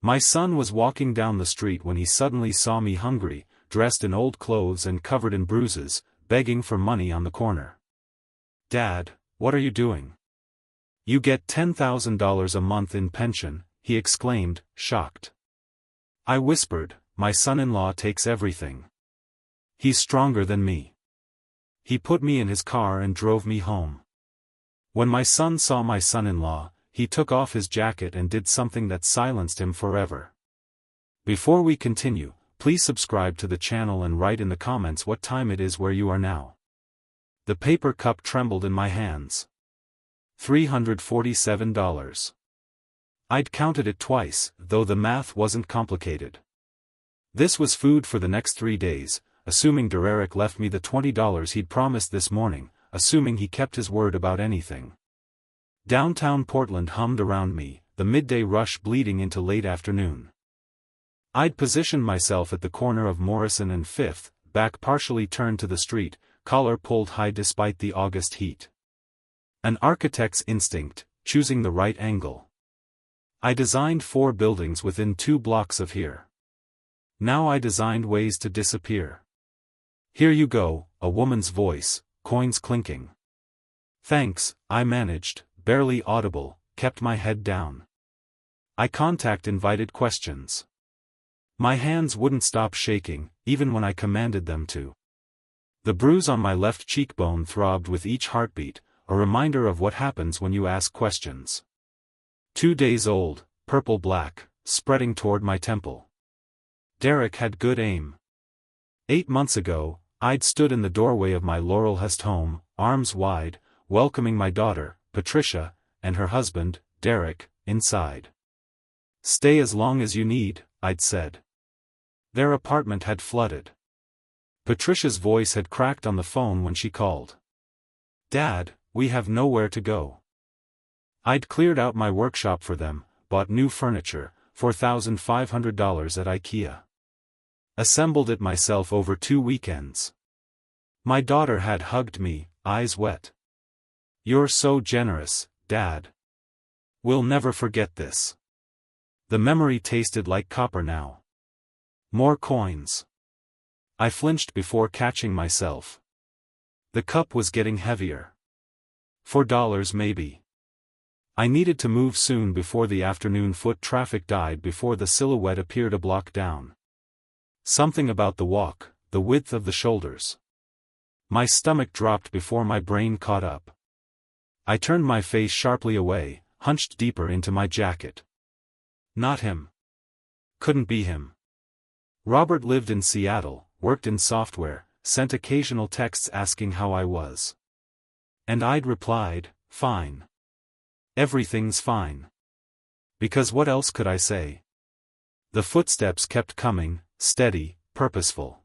My son was walking down the street when he suddenly saw me hungry, dressed in old clothes and covered in bruises, begging for money on the corner. "Dad, what are you doing? You get $10,000 a month in pension," he exclaimed, shocked. I whispered, "My son-in-law takes everything. He's stronger than me." He put me in his car and drove me home. When my son saw my son-in-law, he took off his jacket and did something that silenced him forever. Before we continue, please subscribe to the channel and write in the comments what time it is where you are now. The paper cup trembled in my hands. $347. I'd counted it twice, though the math wasn't complicated. This was food for the next 3 days, assuming Derek left me the $20 he'd promised this morning, assuming he kept his word about anything. Downtown Portland hummed around me, the midday rush bleeding into late afternoon. I'd positioned myself at the corner of Morrison and 5th, back partially turned to the street, collar pulled high despite the August heat. An architect's instinct, choosing the right angle. I designed 4 buildings within 2 blocks of here. Now I designed ways to disappear. "Here you go," a woman's voice, coins clinking. "Thanks," I managed, barely audible, kept my head down. Eye contact invited questions. My hands wouldn't stop shaking, even when I commanded them to. The bruise on my left cheekbone throbbed with each heartbeat, a reminder of what happens when you ask questions. 2 days old, purple-black, spreading toward my temple. Derek had good aim. 8 months ago, I'd stood in the doorway of my Laurelhurst home, arms wide, welcoming my daughter, Patricia, and her husband, Derek, inside. "Stay as long as you need," I'd said. Their apartment had flooded. Patricia's voice had cracked on the phone when she called. "Dad, we have nowhere to go." I'd cleared out my workshop for them, bought new furniture, $4,500 at IKEA. Assembled it myself over 2 weekends. My daughter had hugged me, eyes wet. "You're so generous, Dad. We'll never forget this." The memory tasted like copper now. More coins. I flinched before catching myself. The cup was getting heavier. $4 maybe. I needed to move soon before the afternoon foot traffic died, before the silhouette appeared a block down. Something about the walk, the width of the shoulders. My stomach dropped before my brain caught up. I turned my face sharply away, hunched deeper into my jacket. Not him. Couldn't be him. Robert lived in Seattle, worked in software, sent occasional texts asking how I was. And I'd replied, "Fine. Everything's fine." Because what else could I say? The footsteps kept coming, steady, purposeful.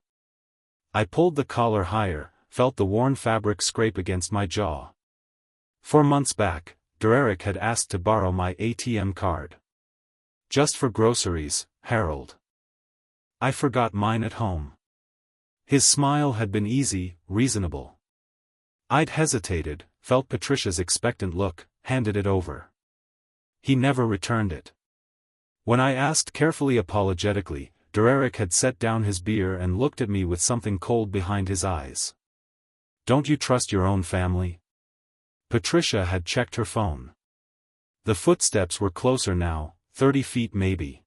I pulled the collar higher, felt the worn fabric scrape against my jaw. 4 months back, Derek had asked to borrow my ATM card. "Just for groceries, Harold." I forgot mine at home. His smile had been easy, reasonable. I'd hesitated, felt Patricia's expectant look, handed it over. He never returned it. When I asked carefully apologetically, Derek had set down his beer and looked at me with something cold behind his eyes. "Don't you trust your own family?" Patricia had checked her phone. The footsteps were closer now, 30 feet maybe.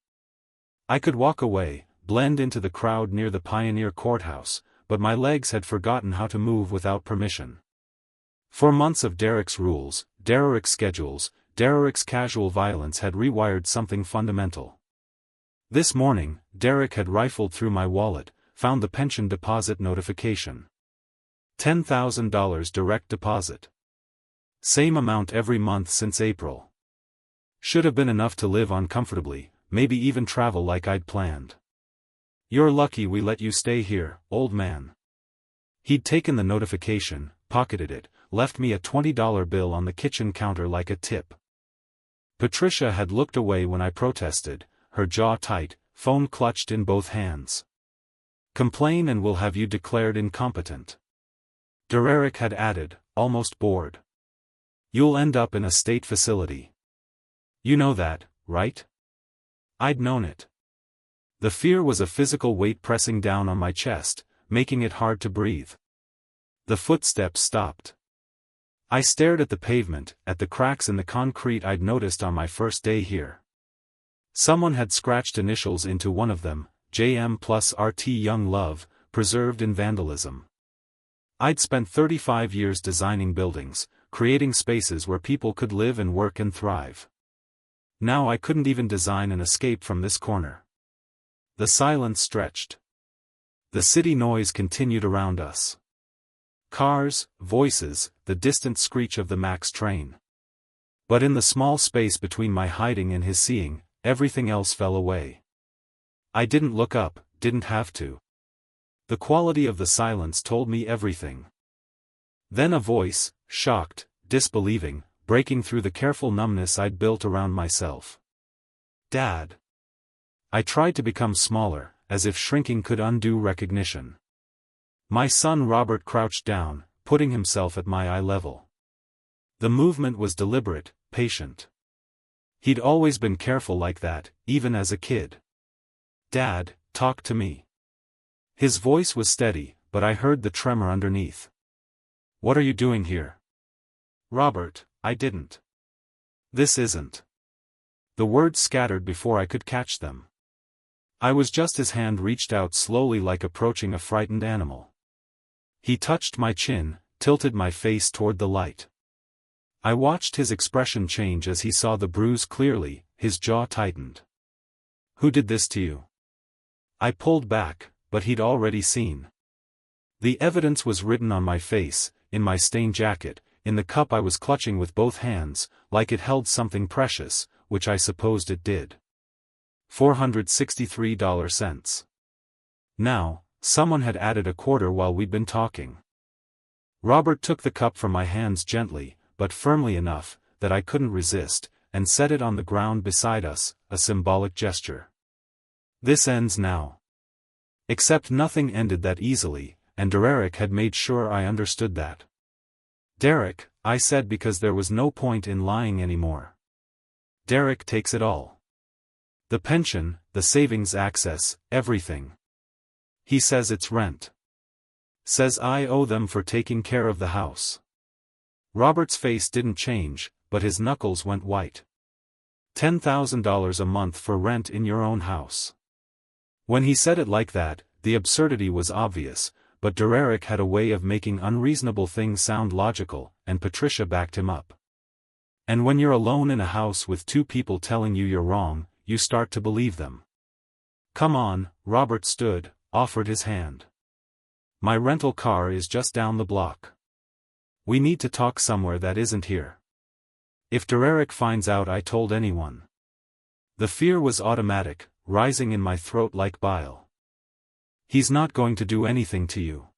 I could walk away, blend into the crowd near the Pioneer Courthouse, but my legs had forgotten how to move without permission. 4 months of Derek's rules, Derek's schedules, Derek's casual violence had rewired something fundamental. This morning, Derek had rifled through my wallet, found the pension deposit notification. $10,000 direct deposit. Same amount every month since April. Should have been enough to live on comfortably, maybe even travel like I'd planned. "You're lucky we let you stay here, old man." He'd taken the notification, pocketed it, left me a $20 bill on the kitchen counter like a tip. Patricia had looked away when I protested, her jaw tight, phone clutched in both hands. "Complain and we'll have you declared incompetent." Derek had added, almost bored. "You'll end up in a state facility. You know that, right?" I'd known it. The fear was a physical weight pressing down on my chest, making it hard to breathe. The footsteps stopped. I stared at the pavement, at the cracks in the concrete I'd noticed on my first day here. Someone had scratched initials into one of them, JM plus RT Young Love, preserved in vandalism. I'd spent 35 years designing buildings, creating spaces where people could live and work and thrive. Now I couldn't even design an escape from this corner. The silence stretched. The city noise continued around us. Cars, voices, the distant screech of the Max train. But in the small space between my hiding and his seeing, everything else fell away. I didn't look up, didn't have to. The quality of the silence told me everything. Then a voice, shocked, disbelieving, breaking through the careful numbness I'd built around myself. Dad. I tried to become smaller, as if shrinking could undo recognition. My son Robert crouched down, putting himself at my eye level. The movement was deliberate, patient. He'd always been careful like that, even as a kid. Dad, talk to me. His voice was steady, but I heard the tremor underneath. What are you doing here? Robert, I didn't. This isn't. The words scattered before I could catch them. I was just his hand reached out slowly like approaching a frightened animal. He touched my chin, tilted my face toward the light. I watched his expression change as he saw the bruise clearly, his jaw tightened. Who did this to you? I pulled back, but he'd already seen. The evidence was written on my face, in my stained jacket, in the cup I was clutching with both hands, like it held something precious, which I supposed it did. $463. Now, someone had added a quarter while we'd been talking. Robert took the cup from my hands gently, but firmly enough, that I couldn't resist, and set it on the ground beside us, a symbolic gesture. This ends now. Except nothing ended that easily, and Derek had made sure I understood that. Derek, I said because there was no point in lying anymore. Derek takes it all. The pension, the savings access, everything. He says it's rent. Says I owe them for taking care of the house. Robert's face didn't change, but his knuckles went white. $10,000 a month for rent in your own house. When he said it like that, the absurdity was obvious, but Derek had a way of making unreasonable things sound logical, and Patricia backed him up. And when you're alone in a house with two people telling you you're wrong, you start to believe them. Come on, Robert stood, offered his hand. My rental car is just down the block. We need to talk somewhere that isn't here. If Derek finds out I told anyone. The fear was automatic, rising in my throat like bile. He's not going to do anything to you.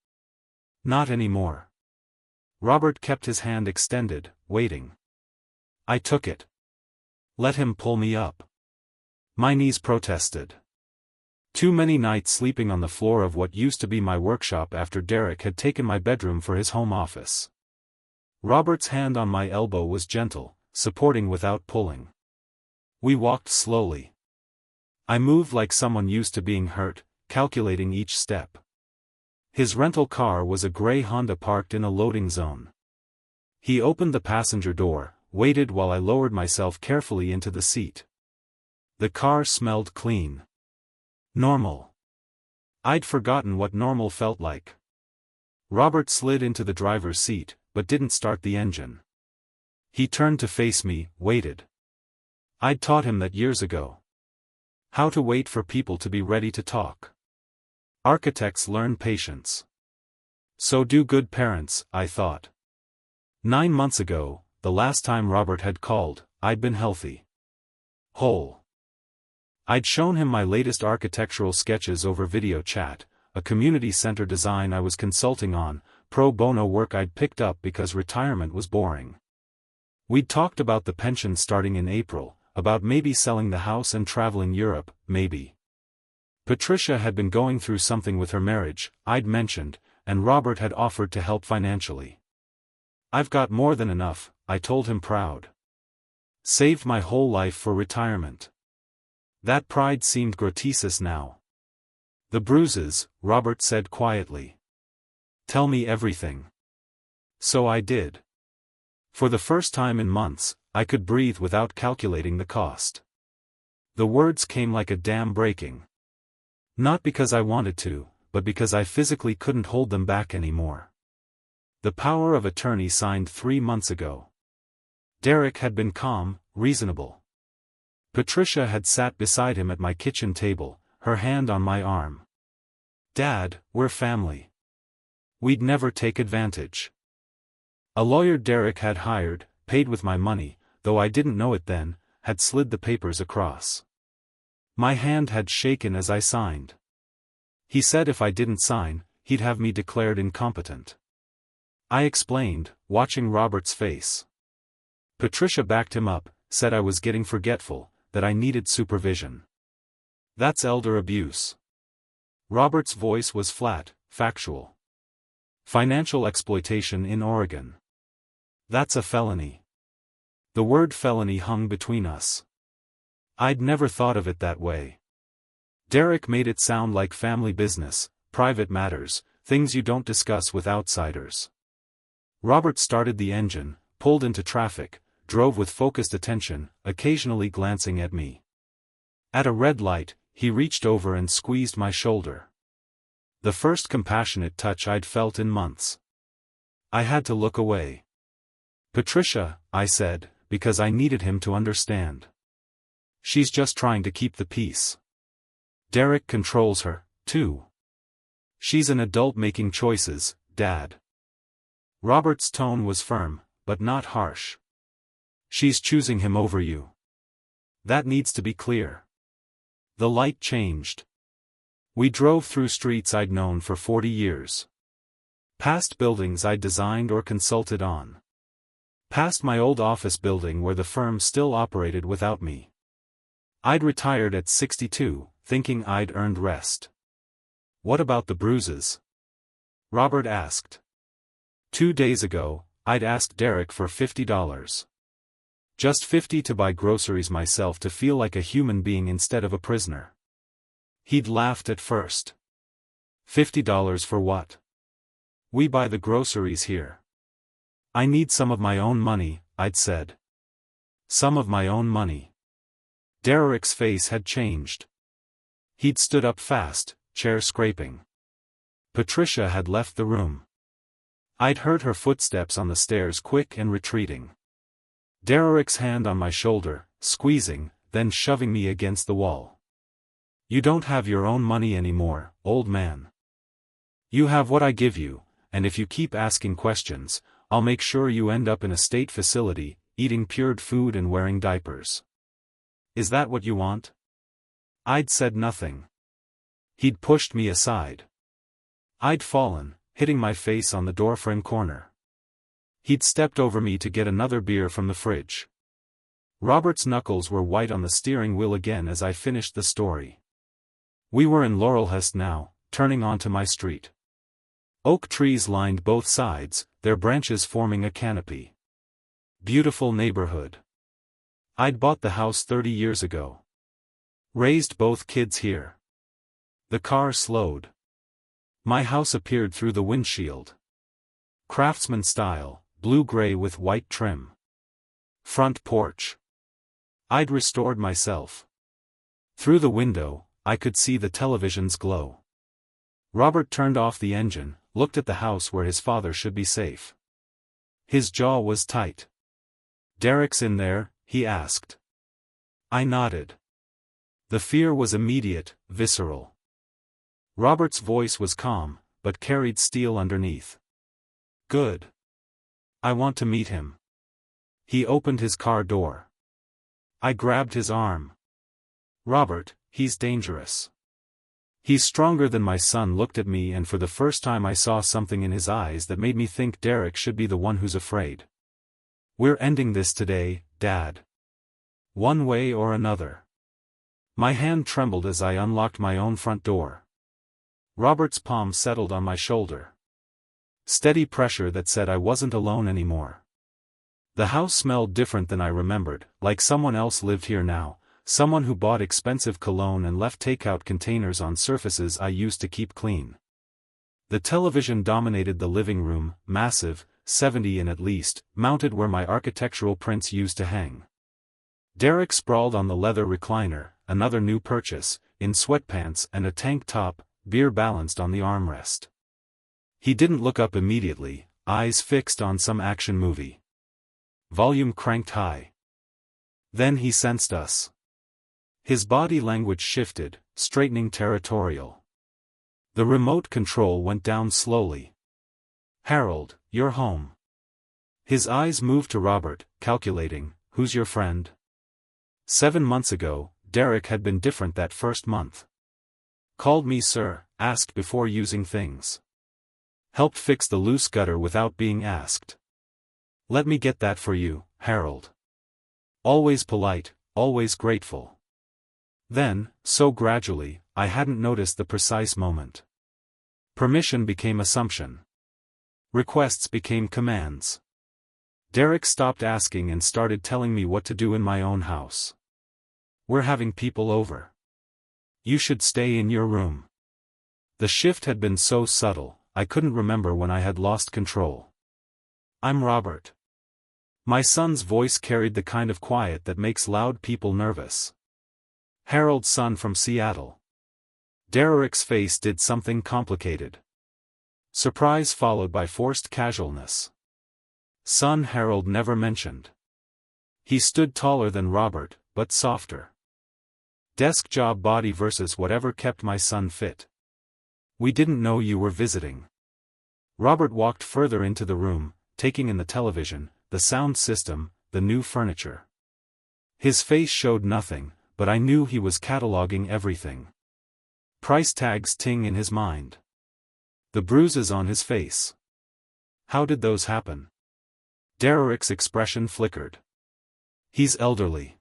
Not anymore. Robert kept his hand extended, waiting. I took it. Let him pull me up. My knees protested. Too many nights sleeping on the floor of what used to be my workshop after Derek had taken my bedroom for his home office. Robert's hand on my elbow was gentle, supporting without pulling. We walked slowly. I moved like someone used to being hurt, calculating each step. His rental car was a gray Honda parked in a loading zone. He opened the passenger door, waited while I lowered myself carefully into the seat. The car smelled clean. Normal. I'd forgotten what normal felt like. Robert slid into the driver's seat, but didn't start the engine. He turned to face me, waited. I'd taught him that years ago. How to wait for people to be ready to talk. Architects learn patience. So do good parents, I thought. 9 months ago, the last time Robert had called, I'd been healthy. Whole. I'd shown him my latest architectural sketches over video chat, a community center design I was consulting on, pro bono work I'd picked up because retirement was boring. We'd talked about the pension starting in April, about maybe selling the house and traveling Europe, maybe. Patricia had been going through something with her marriage, I'd mentioned, and Robert had offered to help financially. I've got more than enough, I told him proud. Saved my whole life for retirement. That pride seemed gratuitous now. The bruises, Robert said quietly. Tell me everything. So I did. For the first time in months, I could breathe without calculating the cost. The words came like a dam breaking. Not because I wanted to, but because I physically couldn't hold them back anymore. The power of attorney signed 3 months ago. Derek had been calm, reasonable. Patricia had sat beside him at my kitchen table, her hand on my arm. Dad, we're family. We'd never take advantage. A lawyer Derek had hired, paid with my money, though I didn't know it then, had slid the papers across. My hand had shaken as I signed. He said if I didn't sign, he'd have me declared incompetent. I explained, watching Robert's face. Patricia backed him up, said I was getting forgetful, that I needed supervision. That's elder abuse. Robert's voice was flat, factual. Financial exploitation in Oregon. That's a felony. The word felony hung between us. I'd never thought of it that way. Derek made it sound like family business, private matters, things you don't discuss with outsiders. Robert started the engine, pulled into traffic, drove with focused attention, occasionally glancing at me. At a red light, he reached over and squeezed my shoulder. The first compassionate touch I'd felt in months. I had to look away. Patricia, I said, because I needed him to understand. She's just trying to keep the peace. Derek controls her, too. She's an adult making choices, Dad. Robert's tone was firm, but not harsh. She's choosing him over you. That needs to be clear. The light changed. We drove through streets I'd known for 40 years. Past buildings I'd designed or consulted on. Past my old office building where the firm still operated without me. I'd retired at 62, thinking I'd earned rest. What about the bruises? Robert asked. 2 days ago, I'd asked Derek for $50. Just $50 to buy groceries myself to feel like a human being instead of a prisoner. He'd laughed at first. $50 for what? We buy the groceries here. I need some of my own money, I'd said. Some of my own money. Derek's face had changed. He'd stood up fast, chair scraping. Patricia had left the room. I'd heard her footsteps on the stairs, quick and retreating. Derek's hand on my shoulder, squeezing, then shoving me against the wall. You don't have your own money anymore, old man. You have what I give you, and if you keep asking questions, I'll make sure you end up in a state facility, eating pured food and wearing diapers. Is that what you want? I'd said nothing. He'd pushed me aside. I'd fallen, hitting my face on the doorframe corner. He'd stepped over me to get another beer from the fridge. Robert's knuckles were white on the steering wheel again as I finished the story. We were in Laurelhurst now, turning onto my street. Oak trees lined both sides, their branches forming a canopy. Beautiful neighborhood. I'd bought the house 30 years ago. Raised both kids here. The car slowed. My house appeared through the windshield. Craftsman style, blue-gray with white trim. Front porch. I'd restored myself. Through the window, I could see the television's glow. Robert turned off the engine, looked at the house where his father should be safe. His jaw was tight. Derek's in there, he asked. I nodded. The fear was immediate, visceral. Robert's voice was calm, but carried steel underneath. Good. I want to meet him. He opened his car door. I grabbed his arm. Robert, he's dangerous. He's stronger than my son. Looked at me, and for the first time I saw something in his eyes that made me think Derek should be the one who's afraid. We're ending this today, Dad. One way or another. My hand trembled as I unlocked my own front door. Robert's palm settled on my shoulder. Steady pressure that said I wasn't alone anymore. The house smelled different than I remembered, like someone else lived here now, someone who bought expensive cologne and left takeout containers on surfaces I used to keep clean. The television dominated the living room, massive, 70 in at least, mounted where my architectural prints used to hang. Derek sprawled on the leather recliner, another new purchase, in sweatpants and a tank top, beer balanced on the armrest. He didn't look up immediately, eyes fixed on some action movie. Volume cranked high. Then he sensed us. His body language shifted, straightening territorial. The remote control went down slowly. "Harold, you're home." His eyes moved to Robert, calculating, "Who's your friend?" 7 months ago, Derek had been different that first month. Called me sir, asked before using things. Helped fix the loose gutter without being asked. "Let me get that for you, Harold." Always polite, always grateful. Then, so gradually, I hadn't noticed the precise moment. Permission became assumption. Requests became commands. Derek stopped asking and started telling me what to do in my own house. "We're having people over. You should stay in your room." The shift had been so subtle, I couldn't remember when I had lost control. "I'm Robert." My son's voice carried the kind of quiet that makes loud people nervous. "Harold's son from Seattle." Derek's face did something complicated. Surprise followed by forced casualness. Son Harold never mentioned. He stood taller than Robert, but softer. Desk job body versus whatever kept my son fit. "We didn't know you were visiting." Robert walked further into the room, taking in the television, the sound system, the new furniture. His face showed nothing, but I knew he was cataloging everything. Price tags ting in his mind. The bruises on his face. How did those happen? Derek's expression flickered. "He's elderly.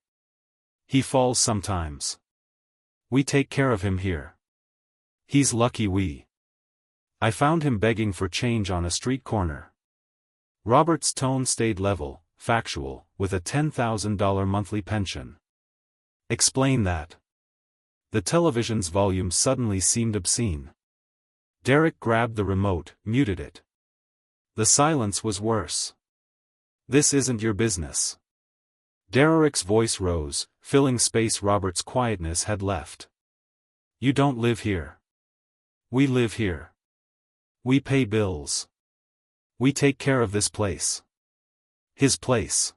He falls sometimes. We take care of him here. He's lucky we." I found him begging for change on a street corner. Robert's tone stayed level, factual, with a $10,000 monthly pension. "Explain that." The television's volume suddenly seemed obscene. Derek grabbed the remote, muted it. The silence was worse. "This isn't your business." Derek's voice rose, filling space Robert's quietness had left. "You don't live here. We live here. We pay bills. We take care of this place." His place.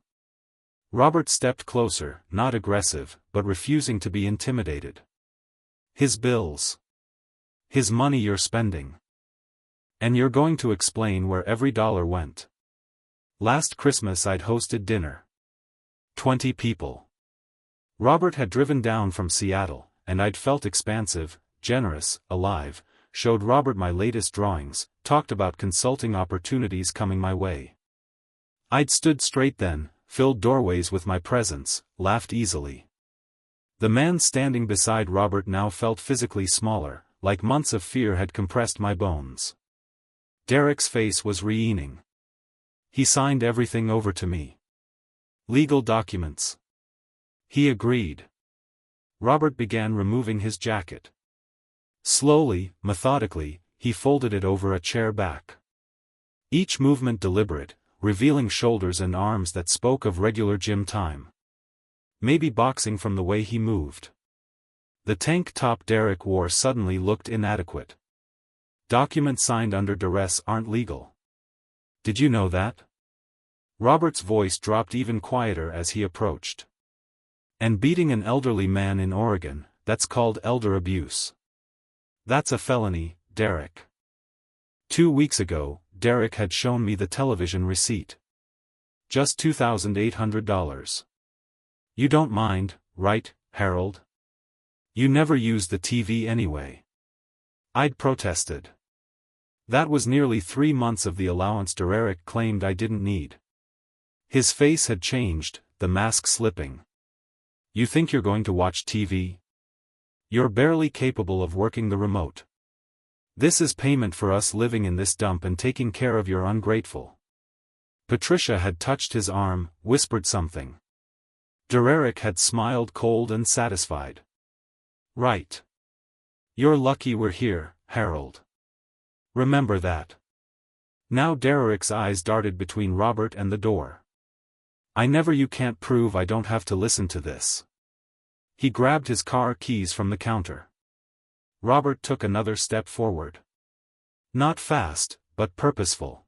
Robert stepped closer, not aggressive, but refusing to be intimidated. "His bills. His money you're spending. And you're going to explain where every dollar went." "Last Christmas I'd hosted dinner. 20 people. Robert had driven down from Seattle, and I'd felt expansive, generous, alive, showed Robert my latest drawings, talked about consulting opportunities coming my way. I'd stood straight then, filled doorways with my presence, laughed easily. The man standing beside Robert now felt physically smaller, like months of fear had compressed my bones. Derek's face was reening. "He signed everything over to me. Legal documents." He agreed. Robert began removing his jacket. Slowly, methodically, he folded it over a chair back. Each movement deliberate, revealing shoulders and arms that spoke of regular gym time. Maybe boxing from the way he moved. The tank top Derek wore suddenly looked inadequate. "Documents signed under duress aren't legal. Did you know that?" Robert's voice dropped even quieter as he approached. "And beating an elderly man in Oregon, that's called elder abuse. That's a felony, Derek." 2 weeks ago, Derek had shown me the television receipt. Just $2,800. "You don't mind, right, Harold? You never used the TV anyway." I'd protested. That was nearly 3 months of the allowance Derek claimed I didn't need. His face had changed, the mask slipping. "You think you're going to watch TV? You're barely capable of working the remote. This is payment for us living in this dump and taking care of your ungrateful." Patricia had touched his arm, whispered something. Derek had smiled cold and satisfied. Right. You're lucky we're here, Harold. Remember that. Now Derek's eyes darted between Robert and the door. You can't prove I don't have to listen to this. He grabbed his car keys from the counter. Robert took another step forward. Not fast, but purposeful.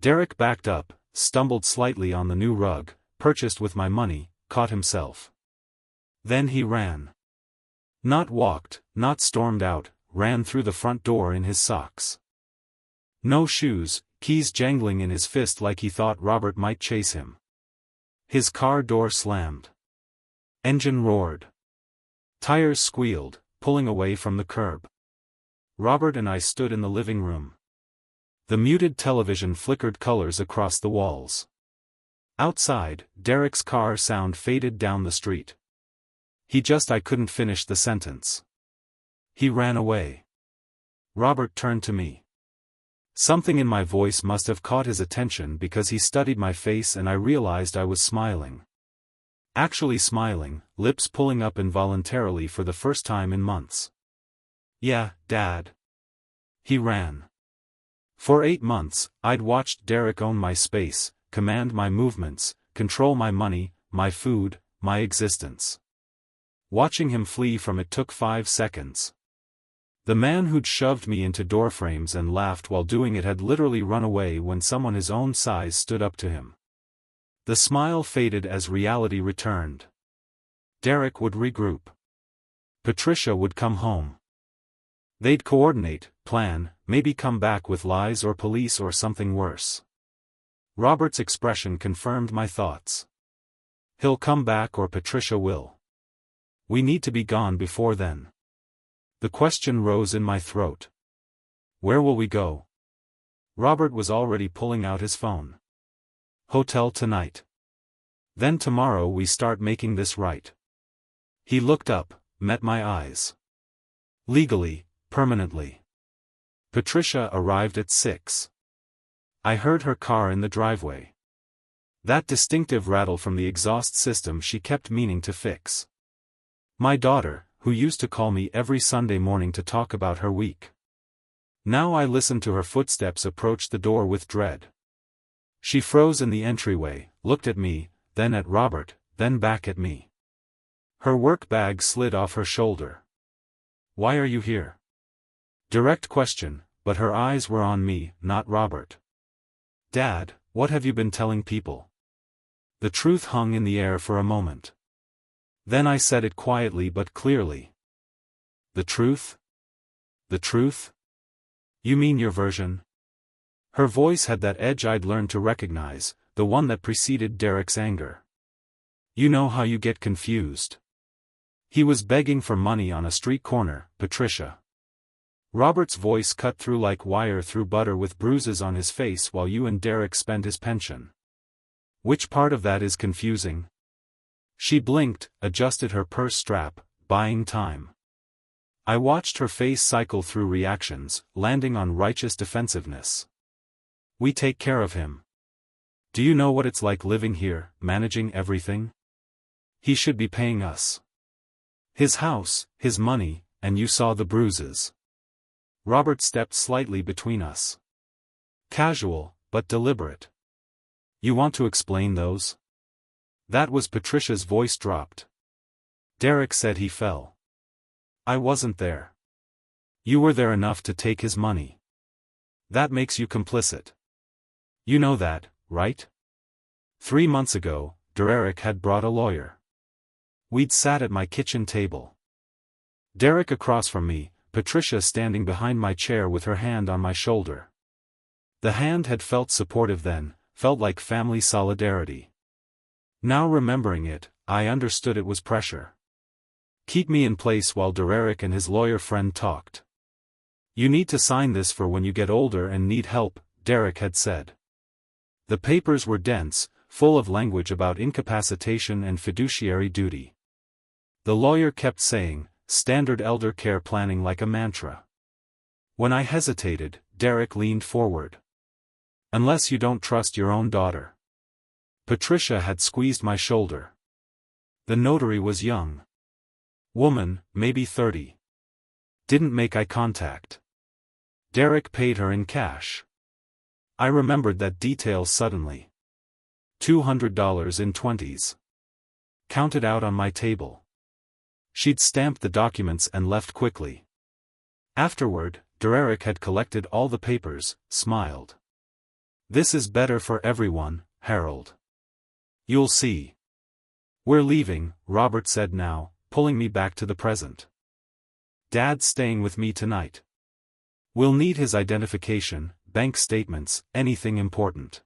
Derek backed up, stumbled slightly on the new rug, purchased with my money, caught himself. Then he ran. Not walked, not stormed out, ran through the front door in his socks. No shoes, keys jangling in his fist like he thought Robert might chase him. His car door slammed. Engine roared. Tires squealed, pulling away from the curb. Robert and I stood in the living room. The muted television flickered colors across the walls. Outside, Derek's car sound faded down the street. I couldn't finish the sentence. He ran away. Robert turned to me. Something in my voice must have caught his attention because he studied my face and I realized I was smiling. Actually smiling, lips pulling up involuntarily for the first time in months. Yeah, Dad. He ran. For 8 months, I'd watched Derek own my space, command my movements, control my money, my food, my existence. Watching him flee from it took 5 seconds. The man who'd shoved me into doorframes and laughed while doing it had literally run away when someone his own size stood up to him. The smile faded as reality returned. Derek would regroup. Patricia would come home. They'd coordinate, plan, maybe come back with lies or police or something worse. Robert's expression confirmed my thoughts. He'll come back or Patricia will. We need to be gone before then. The question rose in my throat. Where will we go? Robert was already pulling out his phone. Hotel tonight. Then tomorrow we start making this right. He looked up, met my eyes. Legally, permanently. Patricia arrived at 6. I heard her car in the driveway. That distinctive rattle from the exhaust system she kept meaning to fix. My daughter, who used to call me every Sunday morning to talk about her week. Now I listened to her footsteps approach the door with dread. She froze in the entryway, looked at me, then at Robert, then back at me. Her work bag slid off her shoulder. Why are you here? Direct question, but her eyes were on me, not Robert. Dad, what have you been telling people? The truth hung in the air for a moment. Then I said it quietly but clearly. The truth? The truth? You mean your version? Her voice had that edge I'd learned to recognize, the one that preceded Derek's anger. You know how you get confused. He was begging for money on a street corner, Patricia. Robert's voice cut through like wire through butter with bruises on his face while you and Derek spend his pension. Which part of that is confusing? She blinked, adjusted her purse strap, buying time. I watched her face cycle through reactions, landing on righteous defensiveness. We take care of him. Do you know what it's like living here, managing everything? He should be paying us. His house, his money, and you saw the bruises. Robert stepped slightly between us. Casual, but deliberate. You want to explain those? That was Patricia's voice dropped. Derek said he fell. I wasn't there. You were there enough to take his money. That makes you complicit. You know that, right? 3 months ago, Derek had brought a lawyer. We'd sat at my kitchen table. Derek across from me, Patricia standing behind my chair with her hand on my shoulder. The hand had felt supportive then, felt like family solidarity. Now remembering it, I understood it was pressure. Keep me in place while Derek and his lawyer friend talked. You need to sign this for when you get older and need help, Derek had said. The papers were dense, full of language about incapacitation and fiduciary duty. The lawyer kept saying, standard elder care planning like a mantra. When I hesitated, Derek leaned forward. Unless you don't trust your own daughter. Patricia had squeezed my shoulder. The notary was young. Woman, maybe 30. Didn't make eye contact. Derek paid her in cash. I remembered that detail suddenly. $200 in 20s. Counted out on my table. She'd stamped the documents and left quickly. Afterward, Derek had collected all the papers, smiled. This is better for everyone, Harold. You'll see. We're leaving, Robert said now, pulling me back to the present. Dad's staying with me tonight. We'll need his identification, bank statements, anything important.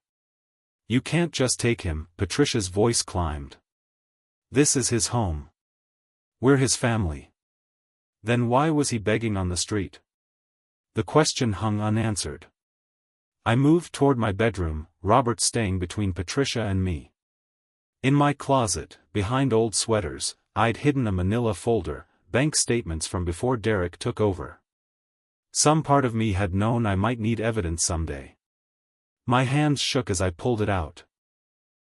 You can't just take him, Patricia's voice climbed. This is his home. We're his family. Then why was he begging on the street? The question hung unanswered. I moved toward my bedroom, Robert staying between Patricia and me. In my closet, behind old sweaters, I'd hidden a manila folder, bank statements from before Derek took over. Some part of me had known I might need evidence someday. My hands shook as I pulled it out.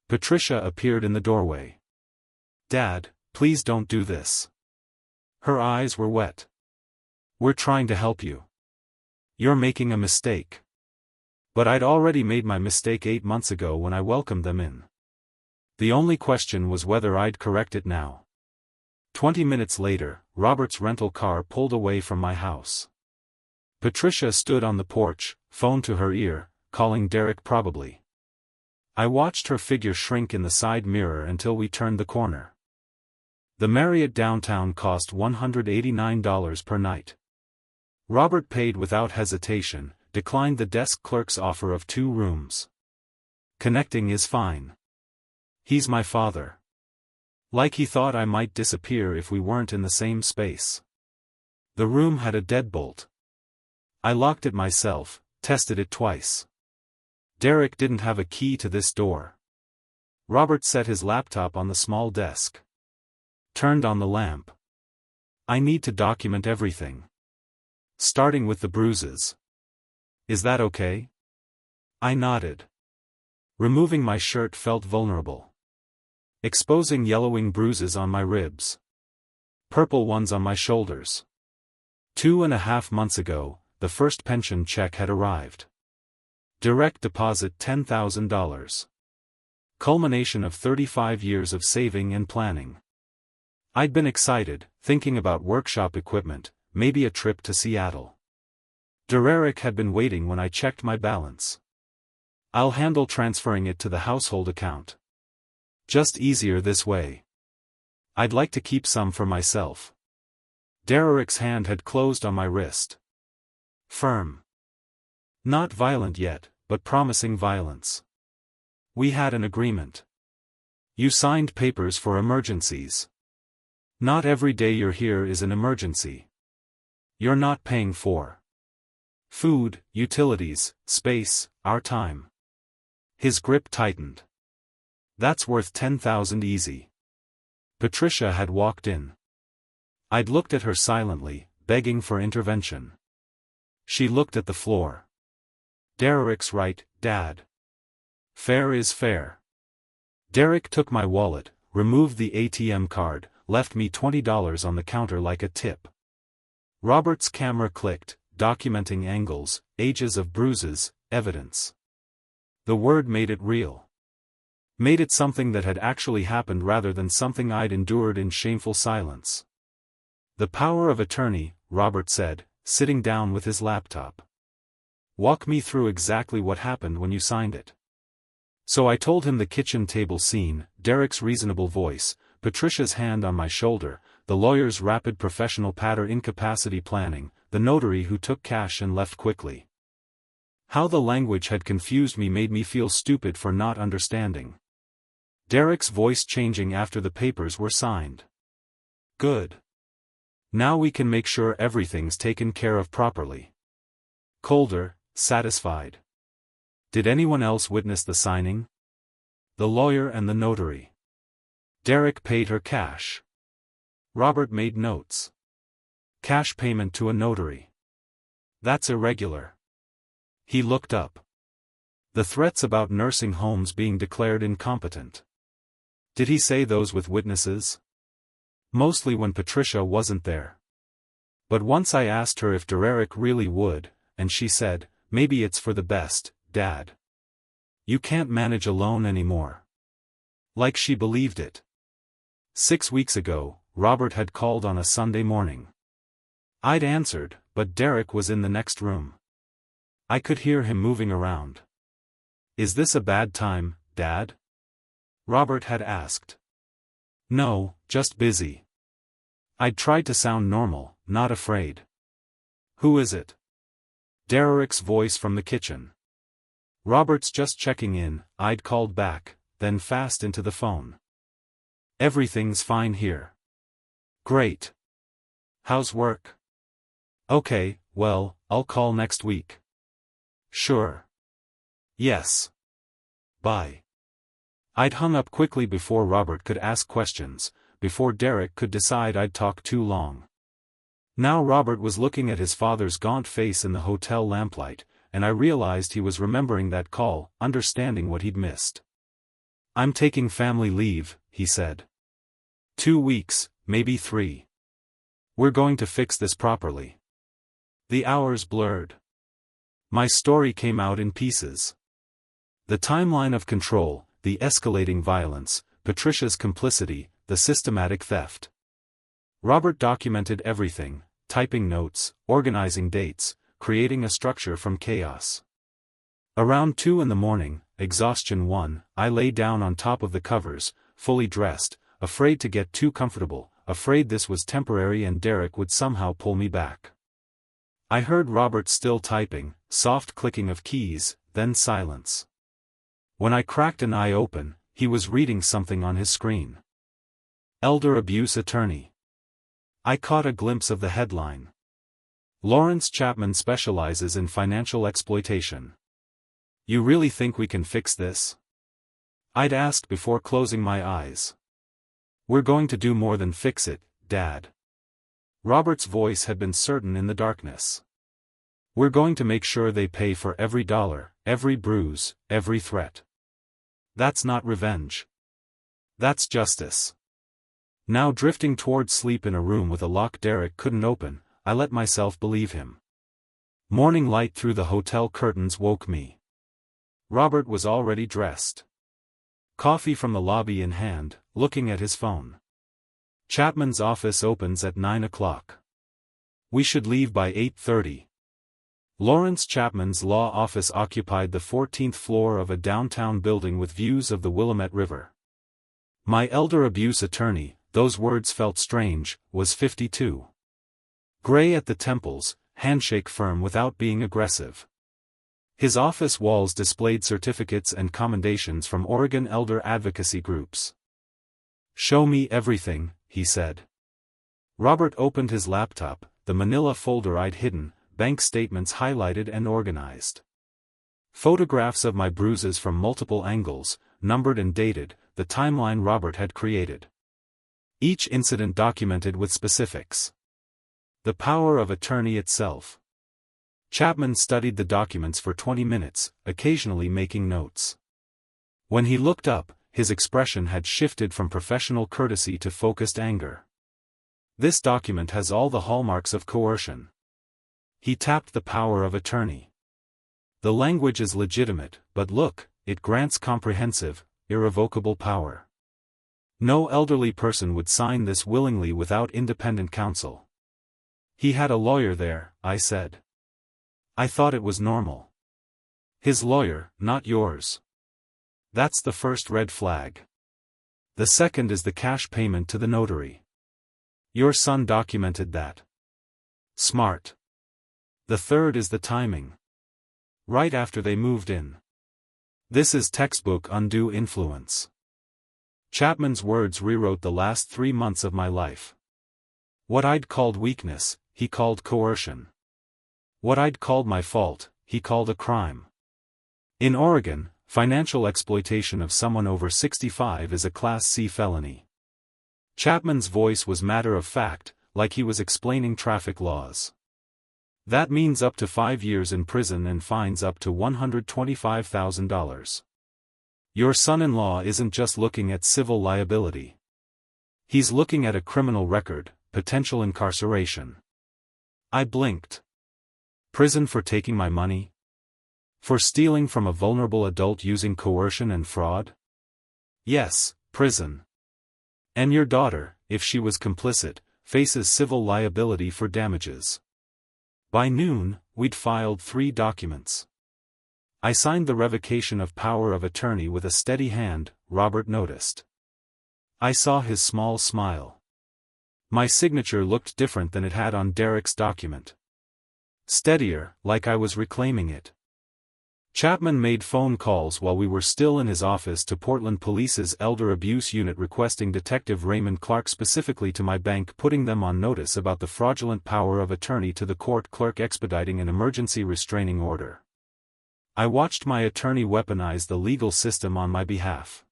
Patricia appeared in the doorway. Dad, please don't do this. Her eyes were wet. We're trying to help you. You're making a mistake. But I'd already made my mistake 8 months ago when I welcomed them in. The only question was whether I'd correct it now. 20 minutes later, Robert's rental car pulled away from my house. Patricia stood on the porch, phone to her ear, calling Derek probably. I watched her figure shrink in the side mirror until we turned the corner. The Marriott downtown cost $189 per night. Robert paid without hesitation, declined the desk clerk's offer of 2 rooms. Connecting is fine. He's my father. Like he thought I might disappear if we weren't in the same space. The room had a deadbolt. I locked it myself, tested it twice. Derek didn't have a key to this door. Robert set his laptop on the small desk. Turned on the lamp. I need to document everything. Starting with the bruises. Is that okay? I nodded. Removing my shirt felt vulnerable. Exposing yellowing bruises on my ribs. Purple ones on my shoulders. 2.5 months ago, the first pension check had arrived. Direct deposit $10,000. Culmination of 35 years of saving and planning. I'd been excited, thinking about workshop equipment, maybe a trip to Seattle. Derek had been waiting when I checked my balance. I'll handle transferring it to the household account. Just easier this way. I'd like to keep some for myself. Derek's hand had closed on my wrist. Firm. Not violent yet, but promising violence. We had an agreement. You signed papers for emergencies. Not every day you're here is an emergency. You're not paying for food, utilities, space, our time. His grip tightened. That's worth $10,000 easy. Patricia had walked in. I'd looked at her silently, begging for intervention. She looked at the floor. Derek's right, Dad. Fair is fair. Derek took my wallet, removed the ATM card, left me $20 on the counter like a tip. Robert's camera clicked, documenting angles, ages of bruises, evidence. The word made it real. Made it something that had actually happened rather than something I'd endured in shameful silence. The power of attorney, Robert said, sitting down with his laptop. Walk me through exactly what happened when you signed it. So I told him the kitchen table scene, Derek's reasonable voice, Patricia's hand on my shoulder, the lawyer's rapid professional patter incapacity planning, the notary who took cash and left quickly. How the language had confused me made me feel stupid for not understanding. Derek's voice changing after the papers were signed. Good. Now we can make sure everything's taken care of properly. Colder, satisfied. Did anyone else witness the signing? The lawyer and the notary. Derek paid her cash. Robert made notes. Cash payment to a notary. That's irregular. He looked up. The threats about nursing homes being declared incompetent. Did he say those with witnesses? Mostly when Patricia wasn't there. But once I asked her if Derek really would, and she said, "Maybe it's for the best, Dad. You can't manage alone anymore." Like she believed it. 6 weeks ago, Robert had called on a Sunday morning. I'd answered, but Derek was in the next room. I could hear him moving around. "Is this a bad time, Dad?" Robert had asked. "No, just busy." I'd tried to sound normal, not afraid. "Who is it?" Derek's voice from the kitchen. "Robert's just checking in," I'd called back, then fast into the phone. "Everything's fine here." "Great. How's work?" "Okay, well, I'll call next week." "Sure." "Yes. Bye." I'd hung up quickly before Robert could ask questions, before Derek could decide I'd talked too long. Now Robert was looking at his father's gaunt face in the hotel lamplight, and I realized he was remembering that call, understanding what he'd missed. "I'm taking family leave," he said. 2 weeks, maybe 3. "We're going to fix this properly." The hours blurred. My story came out in pieces. The timeline of control, the escalating violence, Patricia's complicity, the systematic theft. Robert documented everything, typing notes, organizing dates, creating a structure from chaos. Around 2 in the morning, exhaustion won, I lay down on top of the covers, fully dressed, afraid to get too comfortable, afraid this was temporary and Derek would somehow pull me back. I heard Robert still typing, soft clicking of keys, then silence. When I cracked an eye open, he was reading something on his screen. Elder abuse attorney. I caught a glimpse of the headline. Lawrence Chapman specializes in financial exploitation. "You really think we can fix this?" I'd asked before closing my eyes. "We're going to do more than fix it, Dad." Robert's voice had been certain in the darkness. "We're going to make sure they pay for every dollar, every bruise, every threat. That's not revenge. That's justice." Now drifting toward sleep in a room with a lock Derek couldn't open, I let myself believe him. Morning light through the hotel curtains woke me. Robert was already dressed. Coffee from the lobby in hand, looking at his phone. "Chapman's office opens at 9 o'clock. We should leave by 8:30. Lawrence Chapman's law office occupied the 14th floor of a downtown building with views of the Willamette River. My elder abuse attorney, those words felt strange, was 52. Gray at the temples, handshake firm without being aggressive. His office walls displayed certificates and commendations from Oregon elder advocacy groups. "Show me everything," he said. Robert opened his laptop, the manila folder I'd hidden, bank statements highlighted and organized. Photographs of my bruises from multiple angles, numbered and dated, the timeline Robert had created. Each incident documented with specifics. The power of attorney itself. Chapman studied the documents for 20 minutes, occasionally making notes. When he looked up, his expression had shifted from professional courtesy to focused anger. "This document has all the hallmarks of coercion." He tapped the power of attorney. "The language is legitimate, but look, it grants comprehensive, irrevocable power. No elderly person would sign this willingly without independent counsel." "He had a lawyer there," I said. "I thought it was normal." "His lawyer, not yours. That's the first red flag. The second is the cash payment to the notary. Your son documented that. Smart. The third is the timing. Right after they moved in. This is textbook undue influence." Chapman's words rewrote the last 3 months of my life. What I'd called weakness, he called coercion. What I'd called my fault, he called a crime. In Oregon, financial exploitation of someone over 65 is a Class C felony. Chapman's voice was matter of fact, like he was explaining traffic laws. "That means up to 5 years in prison and fines up to $125,000. Your son-in-law isn't just looking at civil liability. He's looking at a criminal record, potential incarceration. I blinked. Prison for taking my money? For stealing from a vulnerable adult using coercion and fraud? Yes, prison. And your daughter, if she was complicit, faces civil liability for damages. By noon, we'd filed 3 documents. I signed the revocation of power of attorney with a steady hand, Robert noticed. I saw his small smile. My signature looked different than it had on Derek's document. Steadier, like I was reclaiming it. Chapman made phone calls while we were still in his office to Portland Police's Elder Abuse Unit requesting Detective Raymond Clark specifically to my bank, putting them on notice about the fraudulent power of attorney to the court clerk expediting an emergency restraining order. I watched my attorney weaponize the legal system on my behalf.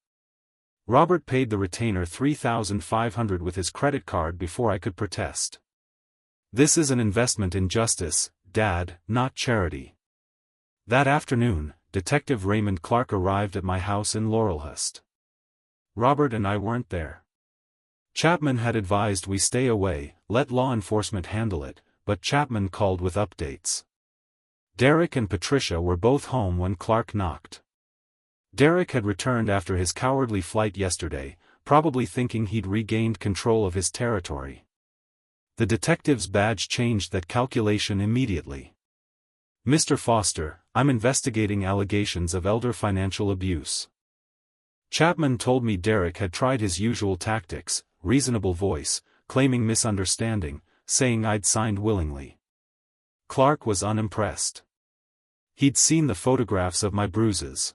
Robert paid the retainer $3,500 with his credit card before I could protest. This is an investment in justice, Dad, not charity. That afternoon, Detective Raymond Clark arrived at my house in Laurelhurst. Robert and I weren't there. Chapman had advised we stay away, let law enforcement handle it, but Chapman called with updates. Derek and Patricia were both home when Clark knocked. Derek had returned after his cowardly flight yesterday, probably thinking he'd regained control of his territory. The detective's badge changed that calculation immediately. Mr. Foster, I'm investigating allegations of elder financial abuse. Chapman told me Derek had tried his usual tactics, reasonable voice, claiming misunderstanding, saying I'd signed willingly. Clark was unimpressed. He'd seen the photographs of my bruises.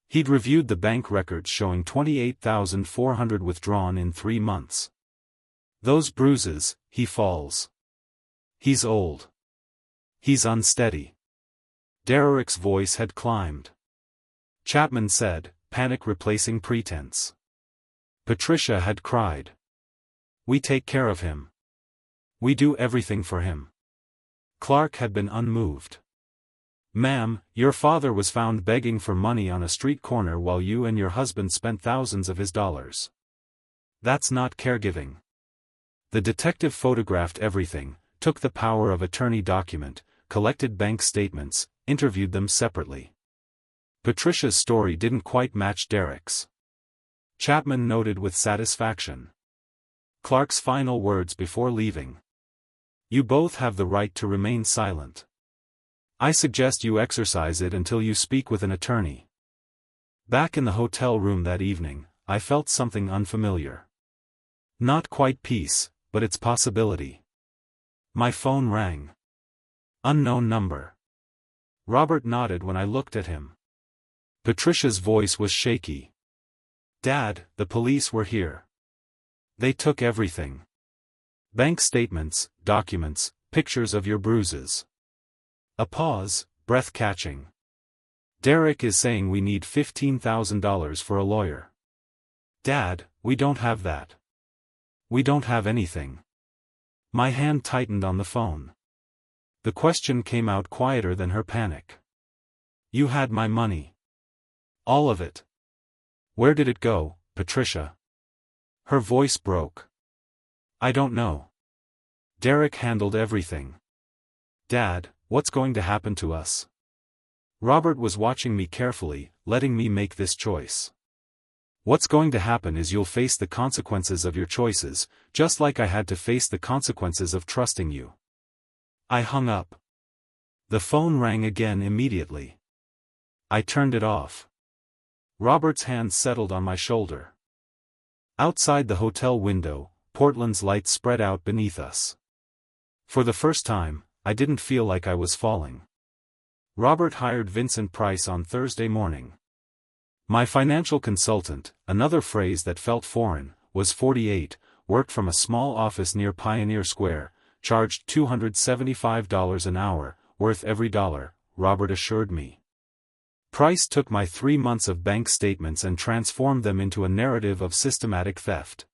He'd reviewed the bank records showing $28,400 withdrawn in 3 months. Those bruises, he falls. He's old. He's unsteady. Derek's voice had climbed. Chapman said, panic replacing pretense. Patricia had cried. We take care of him. We do everything for him. Clark had been unmoved. Ma'am, your father was found begging for money on a street corner while you and your husband spent thousands of his dollars. That's not caregiving. The detective photographed everything, took the power of attorney document, collected bank statements, interviewed them separately. Patricia's story didn't quite match Derek's. Chapman noted with satisfaction. Clark's final words before leaving. You both have the right to remain silent. I suggest you exercise it until you speak with an attorney. Back in the hotel room that evening, I felt something unfamiliar. Not quite peace, but its possibility. My phone rang. Unknown number. Robert nodded when I looked at him. Patricia's voice was shaky. Dad, the police were here. They took everything. Bank statements, documents, pictures of your bruises. A pause, breath-catching. Derek is saying we need $15,000 for a lawyer. Dad, we don't have that. We don't have anything. My hand tightened on the phone. The question came out quieter than her panic. You had my money. All of it. Where did it go, Patricia? Her voice broke. I don't know. Derek handled everything. Dad, what's going to happen to us? Robert was watching me carefully, letting me make this choice. What's going to happen is you'll face the consequences of your choices, just like I had to face the consequences of trusting you. I hung up. The phone rang again immediately. I turned it off. Robert's hand settled on my shoulder. Outside the hotel window, Portland's lights spread out beneath us. For the first time, I didn't feel like I was falling. Robert hired Vincent Price on Thursday morning. My financial consultant, another phrase that felt foreign, was 48, worked from a small office near Pioneer Square, charged $275 an hour, worth every dollar, Robert assured me. Price took my 3 months of bank statements and transformed them into a narrative of systematic theft.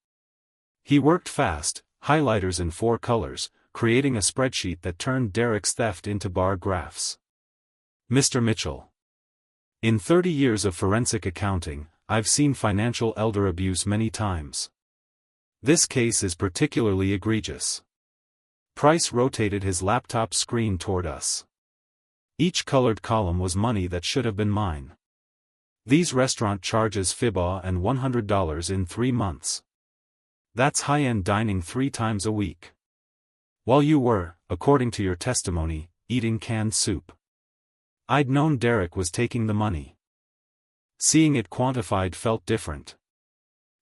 He worked fast, highlighters in 4 colors, creating a spreadsheet that turned Derek's theft into bar graphs. Mr. Mitchell. In 30 years of forensic accounting, I've seen financial elder abuse many times. This case is particularly egregious. Price rotated his laptop screen toward us. Each colored column was money that should have been mine. These restaurant charges $50 and $100 in 3 months. That's high-end dining 3 times a week. While you were, according to your testimony, eating canned soup. I'd known Derek was taking the money. Seeing it quantified felt different.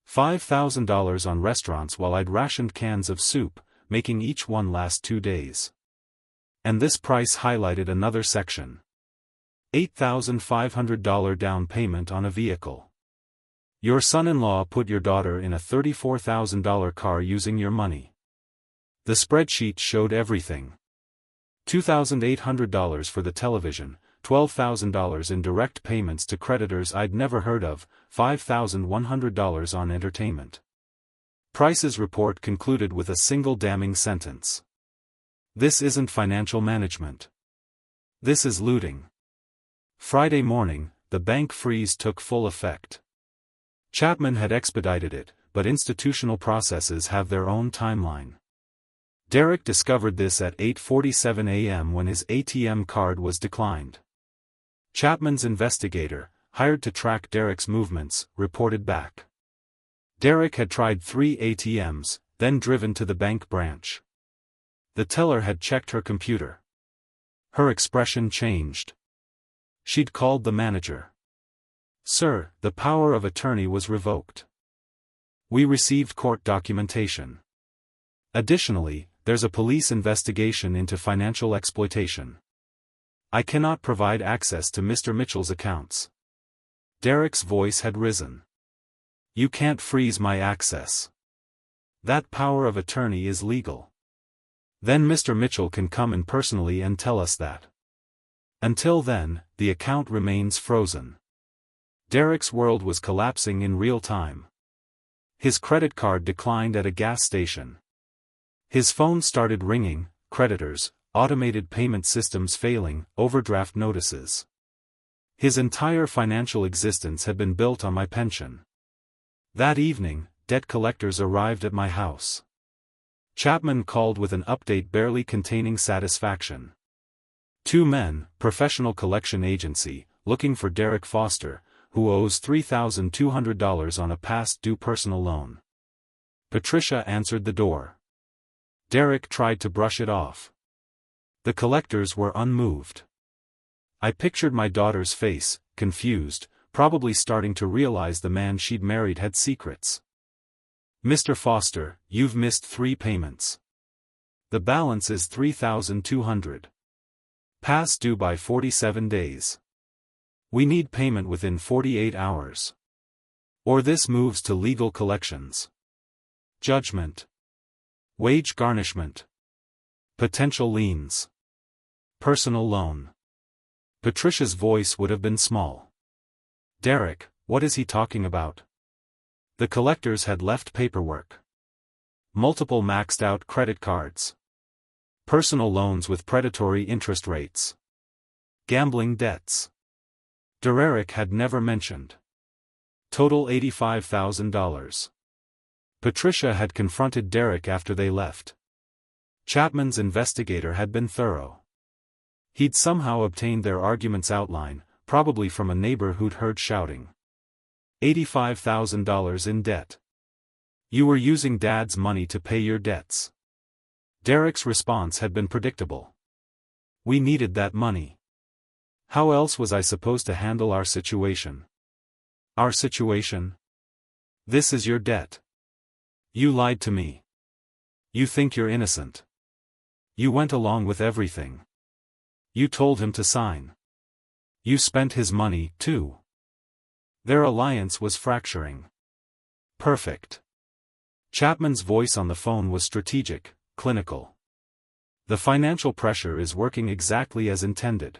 $5,000 on restaurants while I'd rationed cans of soup, making each one last 2 days. And this price highlighted another section. $8,500 down payment on a vehicle. Your son-in-law put your daughter in a $34,000 car using your money. The spreadsheet showed everything. $2,800 for the television, $12,000 in direct payments to creditors I'd never heard of, $5,100 on entertainment. Price's report concluded with a single damning sentence. This isn't financial management. This is looting. Friday morning, the bank freeze took full effect. Chapman had expedited it, but institutional processes have their own timeline. Derek discovered this at 8:47 a.m. when his ATM card was declined. Chapman's investigator, hired to track Derek's movements, reported back. Derek had tried 3 ATMs, then driven to the bank branch. The teller had checked her computer. Her expression changed. She'd called the manager. Sir, the power of attorney was revoked. We received court documentation. Additionally, there's a police investigation into financial exploitation. I cannot provide access to Mr. Mitchell's accounts. Derek's voice had risen. You can't freeze my access. That power of attorney is legal. Then Mr. Mitchell can come in personally and tell us that. Until then, the account remains frozen. Derek's world was collapsing in real time. His credit card declined at a gas station. His phone started ringing, creditors, automated payment systems failing, overdraft notices. His entire financial existence had been built on my pension. That evening, debt collectors arrived at my house. Chapman called with an update barely containing satisfaction. 2 men, professional collection agency, looking for Derek Foster, who owes $3,200 on a past due personal loan. Patricia answered the door. Derek tried to brush it off. The collectors were unmoved. I pictured my daughter's face, confused, probably starting to realize the man she'd married had secrets. Mr. Foster, you've missed 3 payments. The balance is $3,200. Past due by 47 days. We need payment within 48 hours. Or this moves to legal collections. Judgment. Wage garnishment. Potential liens. Personal loan. Patricia's voice would have been small. Derek, what is he talking about? The collectors had left paperwork. Multiple maxed-out credit cards. Personal loans with predatory interest rates. Gambling debts. Derek had never mentioned. Total $85,000. Patricia had confronted Derek after they left. Chapman's investigator had been thorough. He'd somehow obtained their argument's outline, probably from a neighbor who'd heard shouting. $85,000 in debt. You were using Dad's money to pay your debts. Derek's response had been predictable. We needed that money. How else was I supposed to handle our situation? Our situation? This is your debt. You lied to me. You think you're innocent. You went along with everything. You told him to sign. You spent his money, too. Their alliance was fracturing. Perfect. Chapman's voice on the phone was strategic, clinical. The financial pressure is working exactly as intended.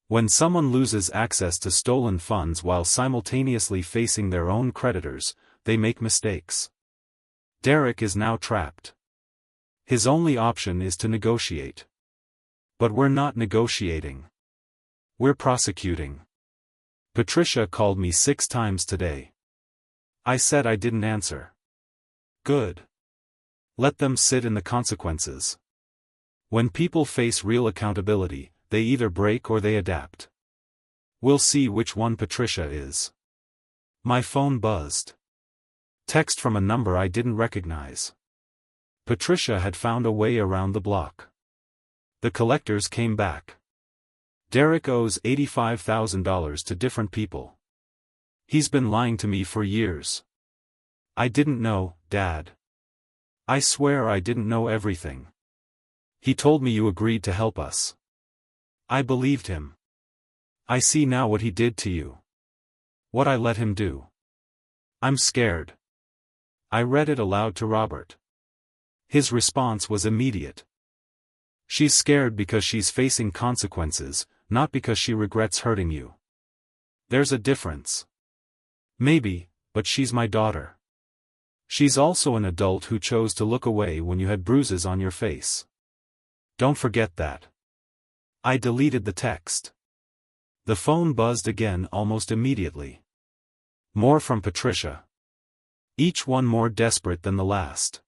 When someone loses access to stolen funds while simultaneously facing their own creditors, they make mistakes. Derek is now trapped. His only option is to negotiate. But we're not negotiating. We're prosecuting. Patricia called me 6 times today. I said I didn't answer. Good. Let them sit in the consequences. When people face real accountability, they either break or they adapt. We'll see which one Patricia is. My phone buzzed. Text from a number I didn't recognize. Patricia had found a way around the block. The collectors came back. Derek owes $85,000 to different people. He's been lying to me for years. I didn't know, Dad. I swear I didn't know everything. He told me you agreed to help us. I believed him. I see now what he did to you. What I let him do. I'm scared. I read it aloud to Robert. His response was immediate. She's scared because she's facing consequences, not because she regrets hurting you. There's a difference. Maybe, but she's my daughter. She's also an adult who chose to look away when you had bruises on your face. Don't forget that. I deleted the text. The phone buzzed again almost immediately. More from Patricia. Each one more desperate than the last.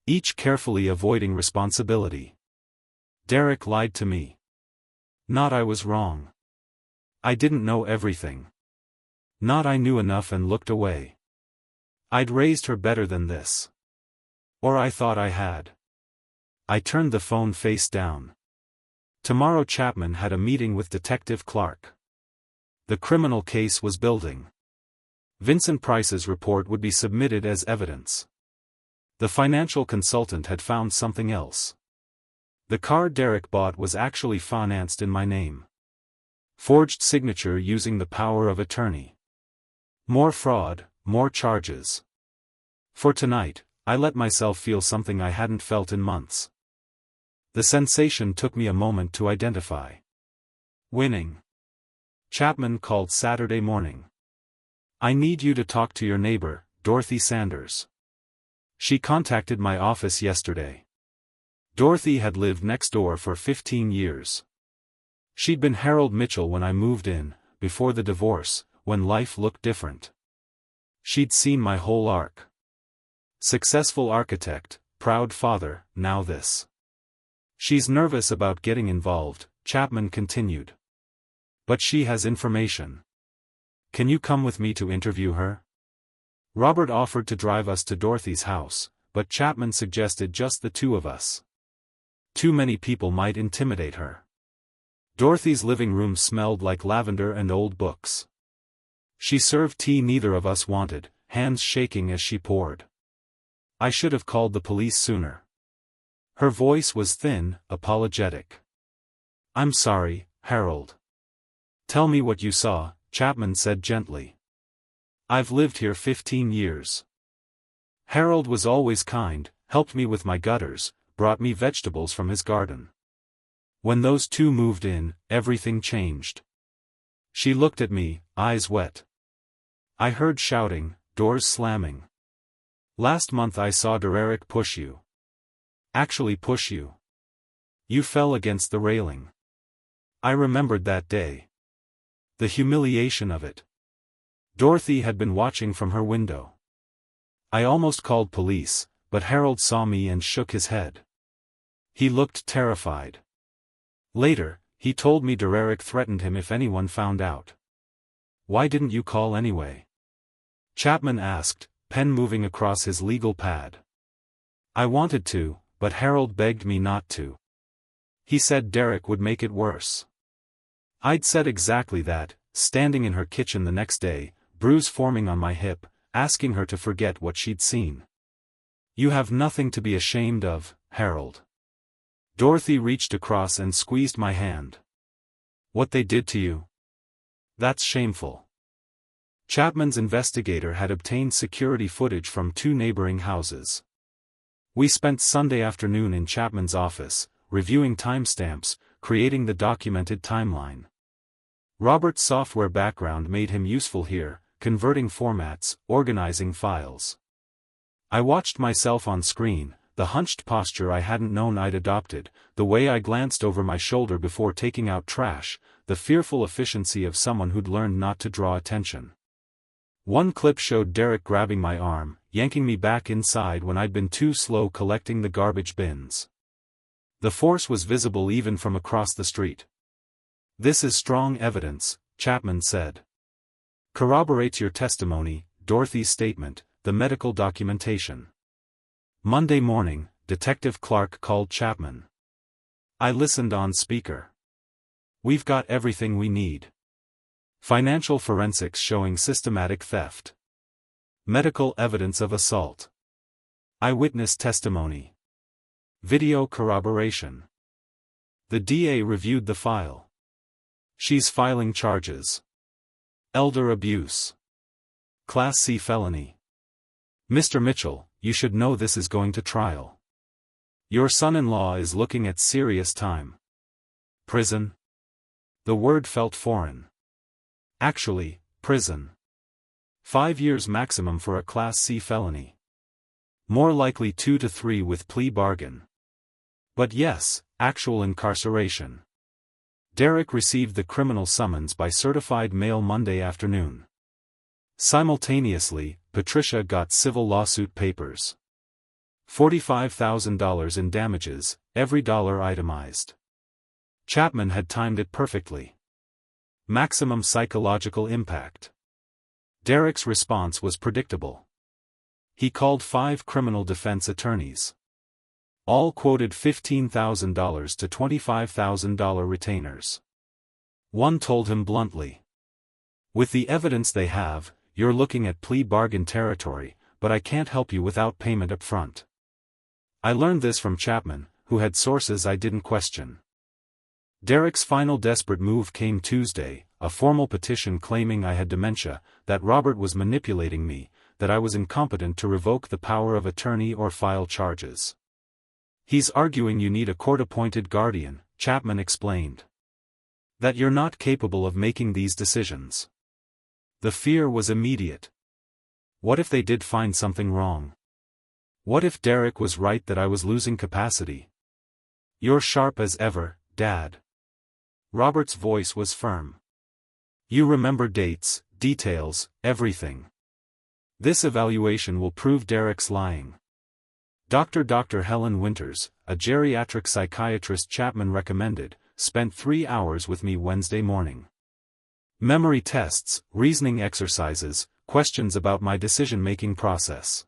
Each carefully avoiding responsibility. Derek lied to me. Not I was wrong. I didn't know everything. Not I knew enough and looked away. I'd raised her better than this. Or I thought I had. I turned the phone face down. Tomorrow Chapman had a meeting with Detective Clark. The criminal case was building. Vincent Price's report would be submitted as evidence. The financial consultant had found something else. The car Derek bought was actually financed in my name. Forged signature using the power of attorney. More fraud, more charges. For tonight, I let myself feel something I hadn't felt in months. The sensation took me a moment to identify. Winning. Chapman called Saturday morning. I need you to talk to your neighbor, Dorothy Sanders. She contacted my office yesterday. Dorothy had lived next door for 15 years. She'd been Harold Mitchell when I moved in, before the divorce, when life looked different. She'd seen my whole arc. Successful architect, proud father, now this. She's nervous about getting involved, Chapman continued. But she has information. Can you come with me to interview her? Robert offered to drive us to Dorothy's house, but Chapman suggested just the two of us. Too many people might intimidate her. Dorothy's living room smelled like lavender and old books. She served tea neither of us wanted, hands shaking as she poured. I should have called the police sooner. Her voice was thin, apologetic. I'm sorry, Harold. Tell me what you saw, Chapman said gently. I've lived here 15 years. Harold was always kind, helped me with my gutters, brought me vegetables from his garden. When those two moved in, everything changed. She looked at me, eyes wet. I heard shouting, doors slamming. Last month I saw Derek push you. Actually push you. You fell against the railing. I remembered that day. The humiliation of it. Dorothy had been watching from her window. I almost called police, but Harold saw me and shook his head. He looked terrified. Later, he told me Derek threatened him if anyone found out. Why didn't you call anyway? Chapman asked, pen moving across his legal pad. I wanted to, but Harold begged me not to. He said Derek would make it worse. I'd said exactly that, standing in her kitchen the next day, bruise forming on my hip, asking her to forget what she'd seen. You have nothing to be ashamed of, Harold. Dorothy reached across and squeezed my hand. What they did to you? That's shameful. Chapman's investigator had obtained security footage from 2 neighboring houses. We spent Sunday afternoon in Chapman's office, reviewing timestamps, creating the documented timeline. Robert's software background made him useful here, converting formats, organizing files. I watched myself on screen, the hunched posture I hadn't known I'd adopted, the way I glanced over my shoulder before taking out trash, the fearful efficiency of someone who'd learned not to draw attention. One clip showed Derek grabbing my arm, yanking me back inside when I'd been too slow collecting the garbage bins. The force was visible even from across the street. "This is strong evidence," Chapman said. "Corroborates your testimony, Dorothy's statement, the medical documentation." Monday morning, Detective Clark called Chapman. I listened on speaker. "We've got everything we need. Financial forensics showing systematic theft. Medical evidence of assault. Eyewitness testimony. Video corroboration." The DA reviewed the file. "She's filing charges. Elder abuse. Class C felony. Mr. Mitchell, you should know this is going to trial. Your son-in-law is looking at serious time. Prison?" The word felt foreign. "Actually, prison. 5 years maximum for a Class C felony. More likely 2 to 3 with plea bargain. But yes, actual incarceration." Derek received the criminal summons by certified mail Monday afternoon. Simultaneously, Patricia got civil lawsuit papers. $45,000 in damages, every dollar itemized. Chapman had timed it perfectly. Maximum psychological impact. Derek's response was predictable. He called 5 criminal defense attorneys. All quoted $15,000 to $25,000 retainers. One told him bluntly, "With the evidence they have, you're looking at plea bargain territory, but I can't help you without payment up front." I learned this from Chapman, who had sources I didn't question. Derek's final desperate move came Tuesday, a formal petition claiming I had dementia, that Robert was manipulating me, that I was incompetent to revoke the power of attorney or file charges. "He's arguing you need a court-appointed guardian," Chapman explained. "That you're not capable of making these decisions." The fear was immediate. What if they did find something wrong? What if Derek was right that I was losing capacity? "You're sharp as ever, Dad." Robert's voice was firm. "You remember dates, details, everything. This evaluation will prove Derek's lying." Dr. Helen Winters, a geriatric psychiatrist Chapman recommended, spent 3 hours with me Wednesday morning. Memory tests, reasoning exercises, questions about my decision-making process.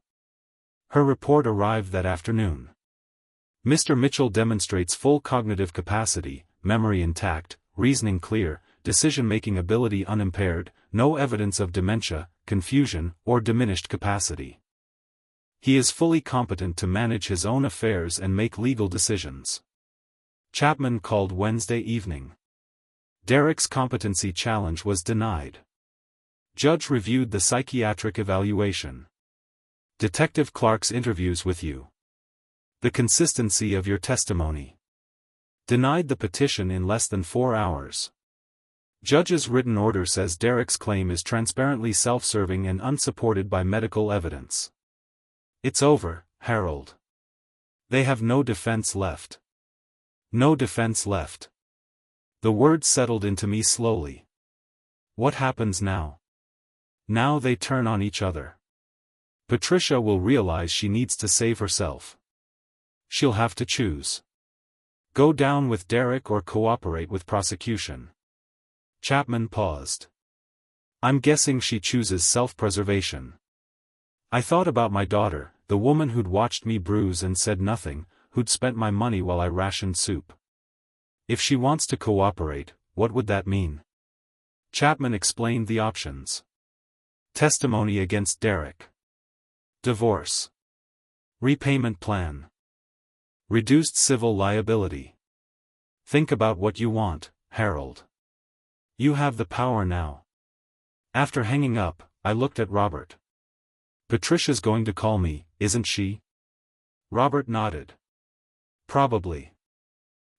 Her report arrived that afternoon. "Mr. Mitchell demonstrates full cognitive capacity, memory intact, reasoning clear, decision-making ability unimpaired, no evidence of dementia, confusion, or diminished capacity. He is fully competent to manage his own affairs and make legal decisions." Chapman called Wednesday evening. Derek's competency challenge was denied. Judge reviewed the psychiatric evaluation. "Detective Clark's interviews with you. The consistency of your testimony." Denied the petition in less than 4 hours. Judge's written order says Derek's claim is transparently self-serving and unsupported by medical evidence. "It's over, Harold. They have no defense left." No defense left. The words settled into me slowly. What happens now? Now they turn on each other. Patricia will realize she needs to save herself. She'll have to choose. Go down with Derek or cooperate with prosecution. Chapman paused. "I'm guessing she chooses self-preservation." I thought about my daughter, the woman who'd watched me bruise and said nothing, who'd spent my money while I rationed soup. If she wants to cooperate, what would that mean? Chapman explained the options. Testimony against Derek. Divorce. Repayment plan. Reduced civil liability. Think about what you want, Harold. You have the power now. After hanging up, I looked at Robert. Patricia's going to call me, isn't she? Robert nodded. Probably.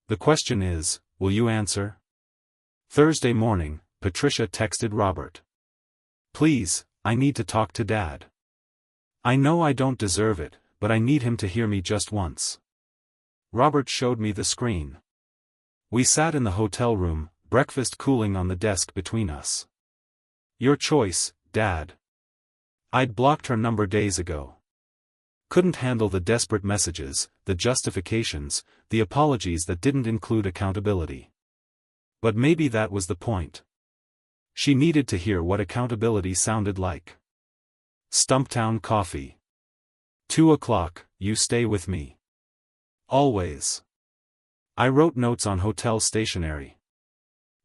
The question is, will you answer? Thursday morning, Patricia texted Robert. Please, I need to talk to Dad. I know I don't deserve it, but I need him to hear me just once. Robert showed me the screen. We sat in the hotel room, breakfast cooling on the desk between us. Your choice, Dad. I'd blocked her number days ago. Couldn't handle the desperate messages, the justifications, the apologies that didn't include accountability. But maybe that was the point. She needed to hear what accountability sounded like. Stumptown Coffee. 2 o'clock, you stay with me. Always. I wrote notes on hotel stationery.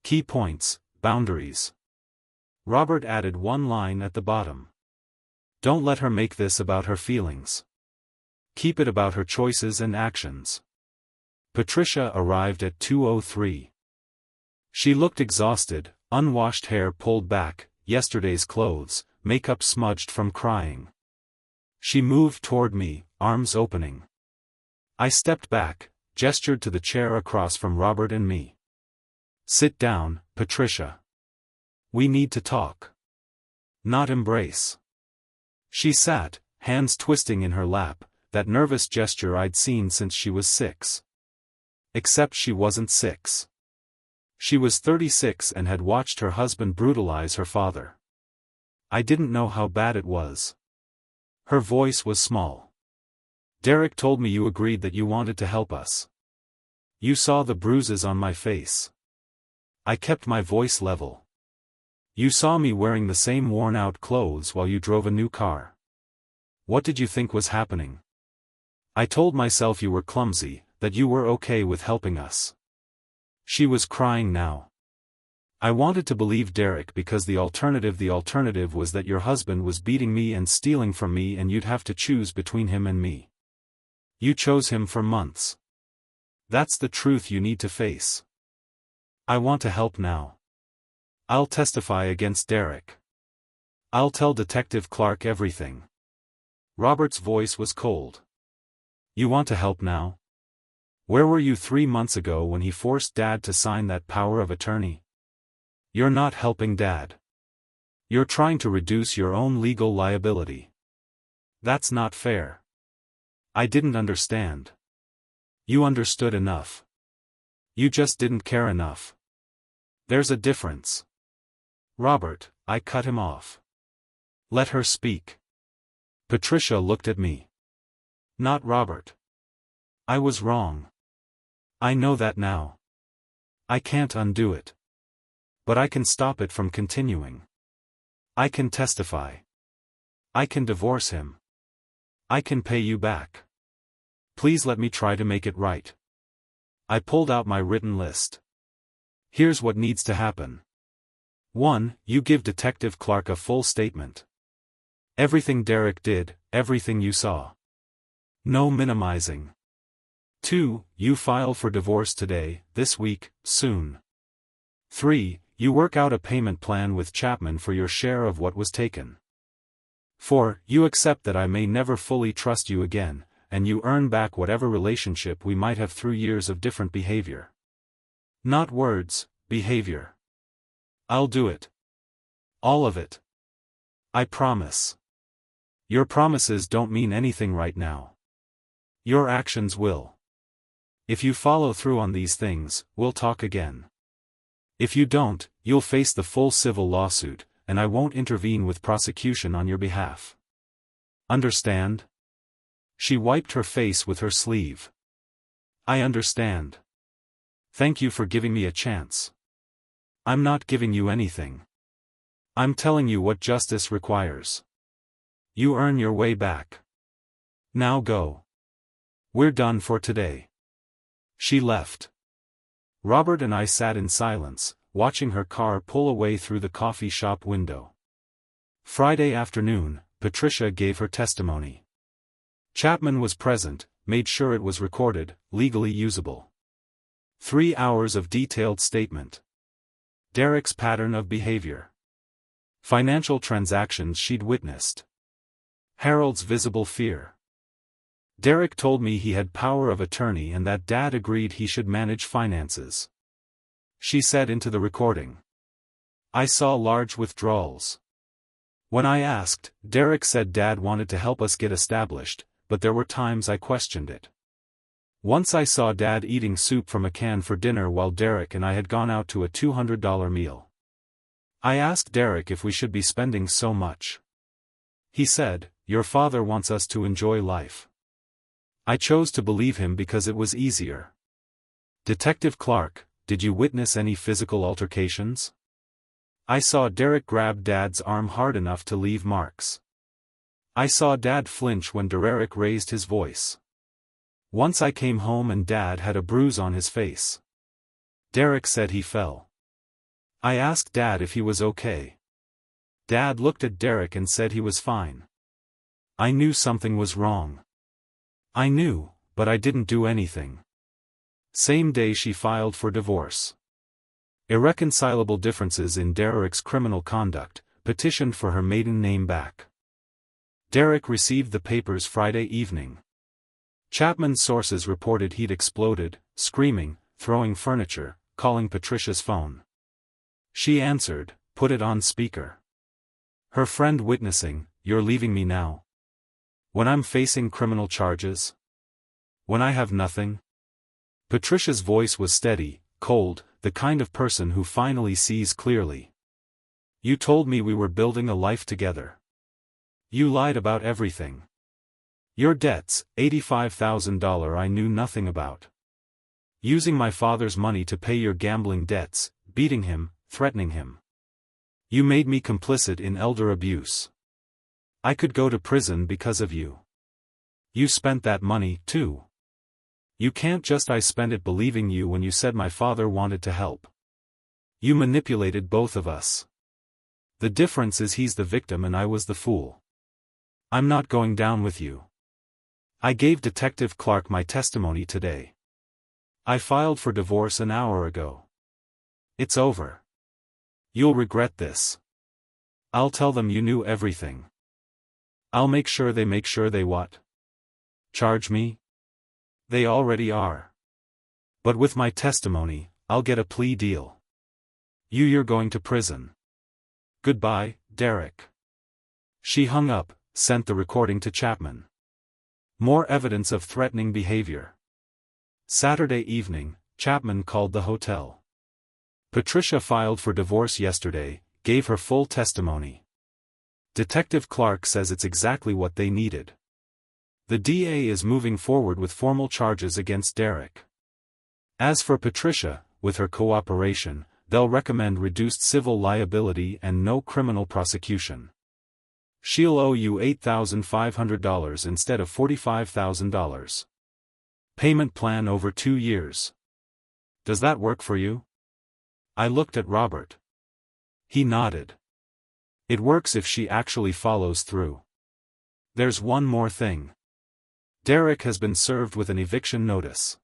Key points, boundaries. Robert added one line at the bottom. Don't let her make this about her feelings. Keep it about her choices and actions. Patricia arrived at 2:03. She looked exhausted, unwashed hair pulled back, yesterday's clothes, makeup smudged from crying. She moved toward me, arms opening. I stepped back, gestured to the chair across from Robert and me. Sit down, Patricia. We need to talk. Not embrace. She sat, hands twisting in her lap, that nervous gesture I'd seen since she was 6. Except she wasn't 6. She was 36 and had watched her husband brutalize her father. I didn't know how bad it was. Her voice was small. Derek told me you agreed that you wanted to help us. You saw the bruises on my face. I kept my voice level. You saw me wearing the same worn-out clothes while you drove a new car. What did you think was happening? I told myself you were clumsy, that you were okay with helping us. She was crying now. I wanted to believe Derek because the alternative was that your husband was beating me and stealing from me and you'd have to choose between him and me. You chose him for months. That's the truth you need to face. I want to help now. I'll testify against Derek. I'll tell Detective Clark everything. Robert's voice was cold. You want to help now? Where were you 3 months ago when he forced Dad to sign that power of attorney? You're not helping Dad. You're trying to reduce your own legal liability. That's not fair. I didn't understand. You understood enough. You just didn't care enough. There's a difference. Robert, I cut him off. Let her speak. Patricia looked at me. Not Robert. I was wrong. I know that now. I can't undo it. But I can stop it from continuing. I can testify. I can divorce him. I can pay you back. Please let me try to make it right. I pulled out my written list. Here's what needs to happen. 1. You give Detective Clark a full statement. Everything Derek did, everything you saw. No minimizing. 2. You file for divorce today, this week, soon. 3. You work out a payment plan with Chapman for your share of what was taken. 4. You accept that I may never fully trust you again, and you earn back whatever relationship we might have through years of different behavior. Not words, behavior. I'll do it. All of it. I promise. Your promises don't mean anything right now. Your actions will. If you follow through on these things, we'll talk again. If you don't, you'll face the full civil lawsuit, and I won't intervene with prosecution on your behalf. Understand? She wiped her face with her sleeve. I understand. Thank you for giving me a chance. I'm not giving you anything. I'm telling you what justice requires. You earn your way back. Now go. We're done for today. She left. Robert and I sat in silence, watching her car pull away through the coffee shop window. Friday afternoon, Patricia gave her testimony. Chapman was present, made sure it was recorded, legally usable. 3 hours of detailed statement. Derek's pattern of behavior. Financial transactions she'd witnessed. Harold's visible fear. Derek told me he had power of attorney and that Dad agreed he should manage finances. She said into the recording. I saw large withdrawals. When I asked, Derek said Dad wanted to help us get established, but there were times I questioned it. Once I saw Dad eating soup from a can for dinner while Derek and I had gone out to a $200 meal. I asked Derek if we should be spending so much. He said, "Your father wants us to enjoy life." I chose to believe him because it was easier. Detective Clark, did you witness any physical altercations? I saw Derek grab Dad's arm hard enough to leave marks. I saw Dad flinch when Derek raised his voice. Once I came home and Dad had a bruise on his face. Derek said he fell. I asked Dad if he was okay. Dad looked at Derek and said he was fine. I knew something was wrong. I knew, but I didn't do anything. Same day she filed for divorce. Irreconcilable differences in Derek's criminal conduct, petitioned for her maiden name back. Derek received the papers Friday evening. Chapman's sources reported he'd exploded, screaming, throwing furniture, calling Patricia's phone. She answered, put it on speaker. Her friend witnessing, "You're leaving me now? When I'm facing criminal charges? When I have nothing?" Patricia's voice was steady, cold, the kind of person who finally sees clearly. "You told me we were building a life together. You lied about everything. Your debts, $85,000 I knew nothing about. Using my father's money to pay your gambling debts, beating him, threatening him. You made me complicit in elder abuse. I could go to prison because of you. You spent that money, too. You can't just I spent it believing you when you said my father wanted to help. You manipulated both of us. The difference is he's the victim and I was the fool. I'm not going down with you. I gave Detective Clark my testimony today. I filed for divorce an hour ago. It's over. You'll regret this. I'll tell them you knew everything. I'll make sure they what? Charge me? They already are. But with my testimony, I'll get a plea deal. You're going to prison. Goodbye, Derek." She hung up, sent the recording to Chapman. More evidence of threatening behavior. Saturday evening, Chapman called the hotel. Patricia filed for divorce yesterday, gave her full testimony. Detective Clark says it's exactly what they needed. The DA is moving forward with formal charges against Derek. As for Patricia, with her cooperation, they'll recommend reduced civil liability and no criminal prosecution. She'll owe you $8,500 instead of $45,000. Payment plan over 2 years. Does that work for you? I looked at Robert. He nodded. It works if she actually follows through. There's one more thing. Derek has been served with an eviction notice.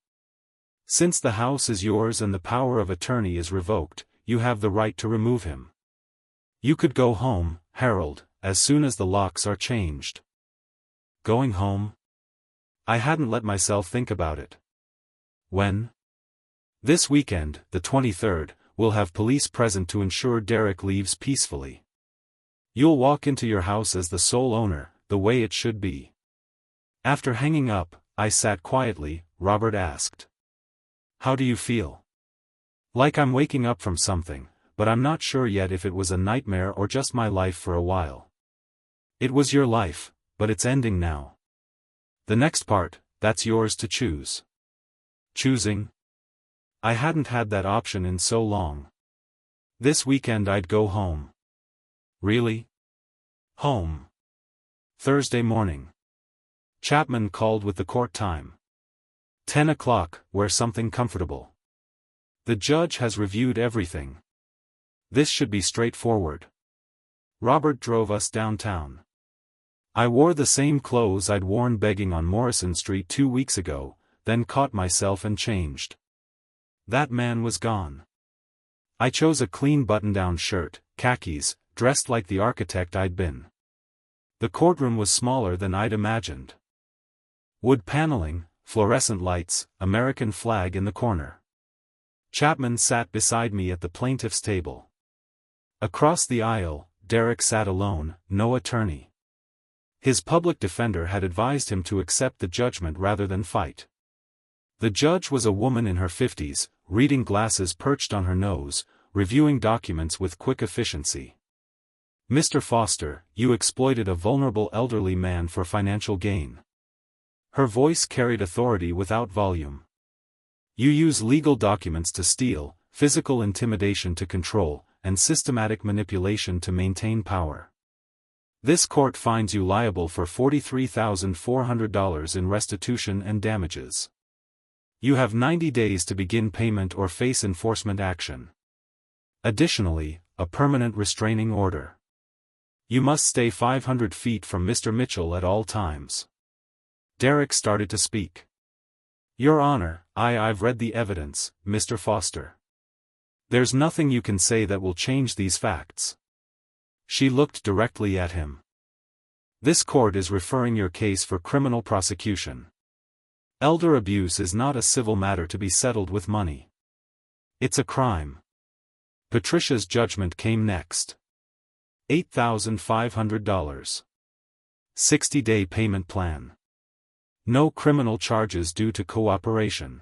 Since the house is yours and the power of attorney is revoked, you have the right to remove him. You could go home, Harold, as soon as the locks are changed. Going home? I hadn't let myself think about it. When? This weekend, the 23rd, we'll have police present to ensure Derek leaves peacefully. You'll walk into your house as the sole owner, the way it should be. After hanging up, I sat quietly. Robert asked. How do you feel? Like I'm waking up from something, but I'm not sure yet if it was a nightmare or just my life for a while. It was your life, but it's ending now. The next part, that's yours to choose. Choosing? I hadn't had that option in so long. This weekend I'd go home. Really? Home. Thursday morning. Chapman called with the court time. 10 o'clock, wear something comfortable. The judge has reviewed everything. This should be straightforward. Robert drove us downtown. I wore the same clothes I'd worn begging on Morrison Street 2 weeks ago, then caught myself and changed. That man was gone. I chose a clean button-down shirt, khakis, dressed like the architect I'd been. The courtroom was smaller than I'd imagined. Wood paneling, fluorescent lights, American flag in the corner. Chapman sat beside me at the plaintiff's table. Across the aisle, Derek sat alone, no attorney. His public defender had advised him to accept the judgment rather than fight. The judge was a woman in her 50s, reading glasses perched on her nose, reviewing documents with quick efficiency. Mr. Foster, you exploited a vulnerable elderly man for financial gain. Her voice carried authority without volume. You use legal documents to steal, physical intimidation to control, and systematic manipulation to maintain power. This court finds you liable for $43,400 in restitution and damages. You have 90 days to begin payment or face enforcement action. Additionally, a permanent restraining order. You must stay 500 feet from Mr. Mitchell at all times. Derek started to speak. Your Honor, I've read the evidence, Mr. Foster. There's nothing you can say that will change these facts. She looked directly at him. This court is referring your case for criminal prosecution. Elder abuse is not a civil matter to be settled with money. It's a crime. Patricia's judgment came next. $8,500. 60-day payment plan. No criminal charges due to cooperation.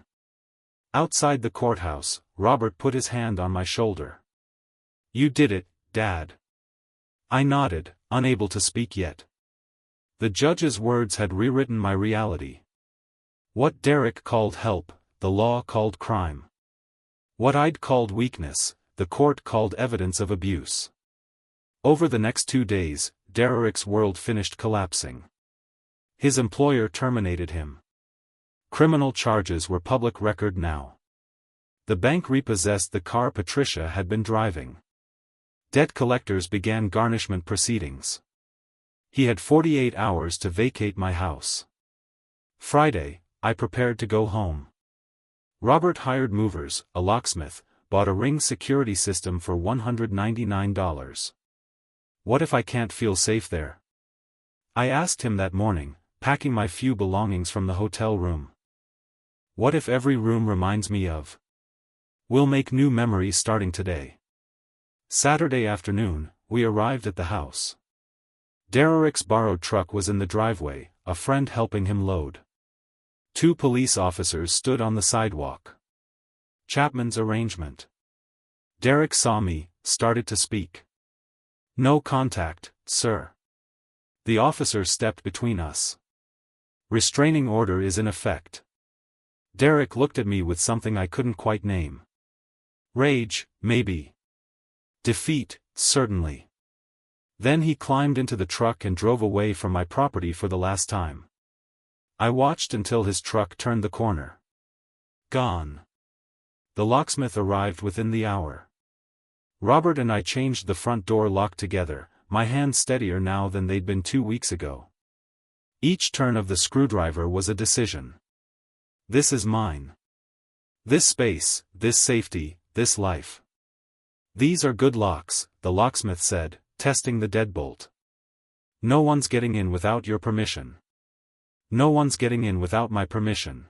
Outside the courthouse, Robert put his hand on my shoulder. You did it, Dad. I nodded, unable to speak yet. The judge's words had rewritten my reality. What Derek called help, the law called crime. What I'd called weakness, the court called evidence of abuse. Over the next 2 days, Derek's world finished collapsing. His employer terminated him. Criminal charges were public record now. The bank repossessed the car Patricia had been driving. Debt collectors began garnishment proceedings. He had 48 hours to vacate my house. Friday, I prepared to go home. Robert hired movers, a locksmith, bought a ring security system for $199. What if I can't feel safe there? I asked him that morning, packing my few belongings from the hotel room. What if every room reminds me of? We'll make new memories starting today. Saturday afternoon, we arrived at the house. Derek's borrowed truck was in the driveway, a friend helping him load. 2 police officers stood on the sidewalk. Chapman's arrangement. Derek saw me, started to speak. No contact, sir. The officer stepped between us. Restraining order is in effect. Derek looked at me with something I couldn't quite name. Rage, maybe. Defeat, certainly. Then he climbed into the truck and drove away from my property for the last time. I watched until his truck turned the corner. Gone. The locksmith arrived within the hour. Robert and I changed the front door lock together, my hands steadier now than they'd been 2 weeks ago. Each turn of the screwdriver was a decision. This is mine. This space, this safety, this life. These are good locks, the locksmith said, testing the deadbolt. No one's getting in without your permission. No one's getting in without my permission.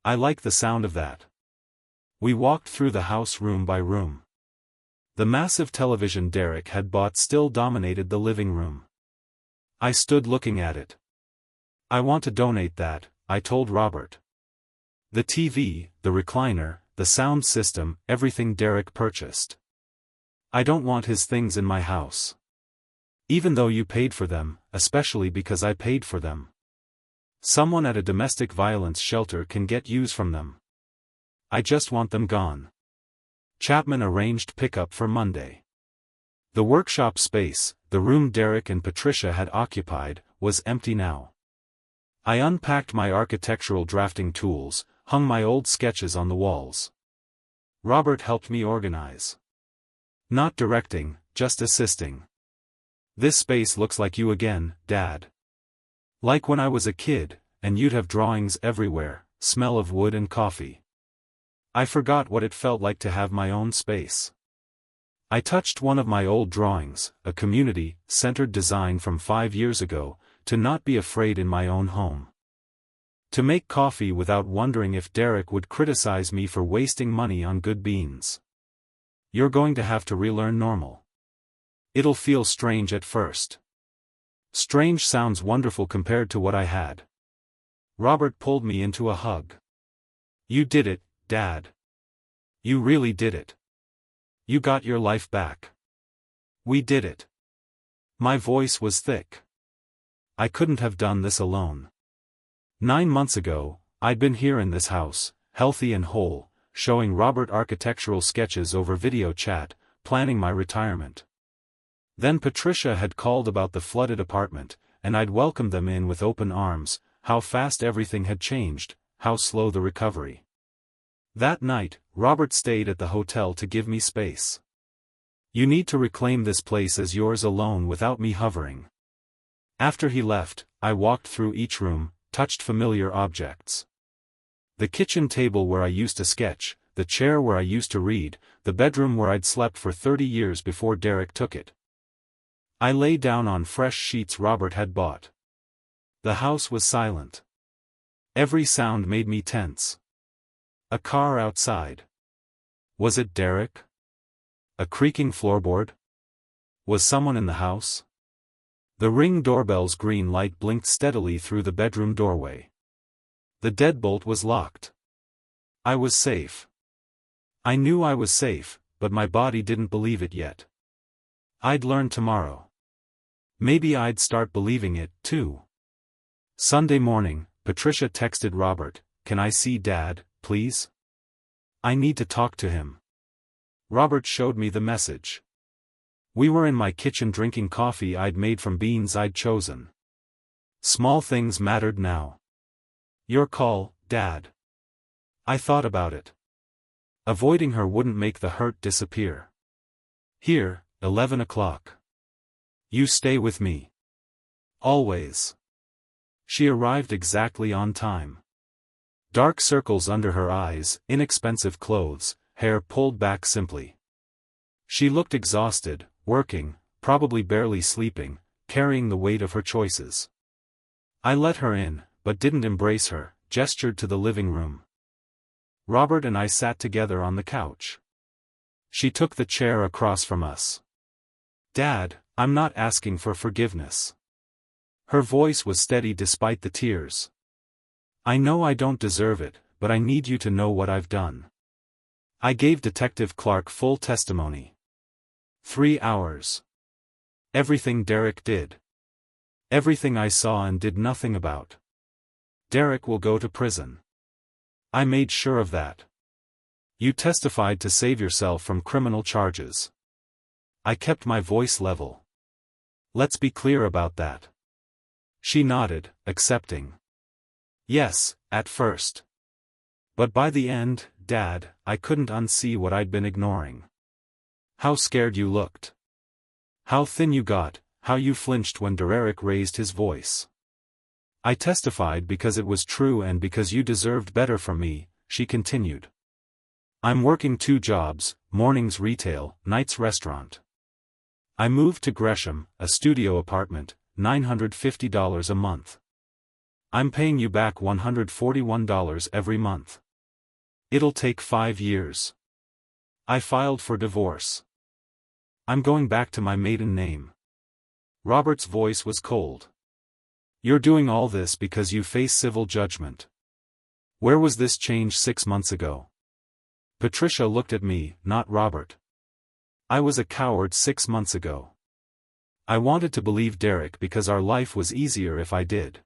I like the sound of that. We walked through the house room by room. The massive television Derek had bought still dominated the living room. I stood looking at it. I want to donate that, I told Robert. The TV, the recliner, the sound system, everything Derek purchased. I don't want his things in my house. Even though you paid for them, especially because I paid for them. Someone at a domestic violence shelter can get use from them. I just want them gone. Chapman arranged pickup for Monday. The workshop space, the room Derek and Patricia had occupied, was empty now. I unpacked my architectural drafting tools, hung my old sketches on the walls. Robert helped me organize. Not directing, just assisting. This space looks like you again, Dad. Like when I was a kid, and you'd have drawings everywhere, smell of wood and coffee. I forgot what it felt like to have my own space. I touched one of my old drawings, a community-centered design from 5 years ago, to not be afraid in my own home. To make coffee without wondering if Derek would criticize me for wasting money on good beans. You're going to have to relearn normal. It'll feel strange at first. Strange sounds wonderful compared to what I had. Robert pulled me into a hug. You did it, Dad. You really did it. You got your life back. We did it. My voice was thick. I couldn't have done this alone. 9 months ago, I'd been here in this house, healthy and whole, showing Robert architectural sketches over video chat, planning my retirement. Then Patricia had called about the flooded apartment, and I'd welcomed them in with open arms. How fast everything had changed, how slow the recovery. That night, Robert stayed at the hotel to give me space. You need to reclaim this place as yours alone without me hovering. After he left, I walked through each room, touched familiar objects. The kitchen table where I used to sketch, the chair where I used to read, the bedroom where I'd slept for 30 years before Derek took it. I lay down on fresh sheets Robert had bought. The house was silent. Every sound made me tense. A car outside. Was it Derek? A creaking floorboard? Was someone in the house? The Ring doorbell's green light blinked steadily through the bedroom doorway. The deadbolt was locked. I was safe. I knew I was safe, but my body didn't believe it yet. I'd learn tomorrow. Maybe I'd start believing it, too. Sunday morning, Patricia texted Robert, "Can I see Dad, please? I need to talk to him." Robert showed me the message. We were in my kitchen drinking coffee I'd made from beans I'd chosen. Small things mattered now. "Your call, Dad." I thought about it. Avoiding her wouldn't make the hurt disappear. "Here, 11 o'clock. You stay with me. Always." She arrived exactly on time. Dark circles under her eyes, inexpensive clothes, hair pulled back simply. She looked exhausted, working, probably barely sleeping, carrying the weight of her choices. I let her in, but didn't embrace her, gestured to the living room. Robert and I sat together on the couch. She took the chair across from us. "Dad, I'm not asking for forgiveness." Her voice was steady despite the tears. "I know I don't deserve it, but I need you to know what I've done." I gave Detective Clark full testimony. 3 hours. Everything Derek did. Everything I saw and did nothing about. Derek will go to prison. I made sure of that. You testified to save yourself from criminal charges. I kept my voice level. Let's be clear about that. She nodded, accepting. Yes, at first. But by the end, Dad, I couldn't unsee what I'd been ignoring. How scared you looked. How thin you got, how you flinched when Derek raised his voice. I testified because it was true and because you deserved better from me, she continued. I'm working 2 jobs, mornings retail, nights restaurant. I moved to Gresham, a studio apartment, $950 a month. I'm paying you back $141 every month. It'll take 5 years. I filed for divorce. I'm going back to my maiden name. Robert's voice was cold. You're doing all this because you face civil judgment. Where was this change 6 months ago? Patricia looked at me, not Robert. I was a coward 6 months ago. I wanted to believe Derek because our life was easier if I did.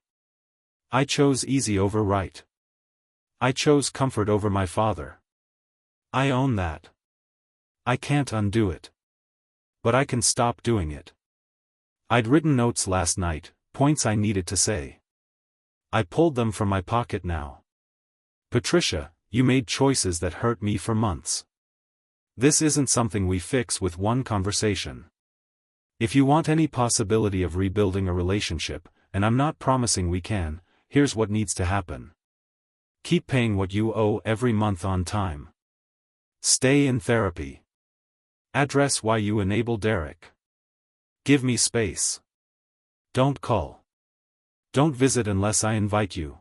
I chose easy over right. I chose comfort over my father. I own that. I can't undo it. But I can stop doing it. I'd written notes last night, points I needed to say. I pulled them from my pocket now. Patricia, you made choices that hurt me for months. This isn't something we fix with one conversation. If you want any possibility of rebuilding a relationship, and I'm not promising we can, here's what needs to happen. Keep paying what you owe every month on time. Stay in therapy. Address why you enable Derek. Give me space. Don't call. Don't visit unless I invite you.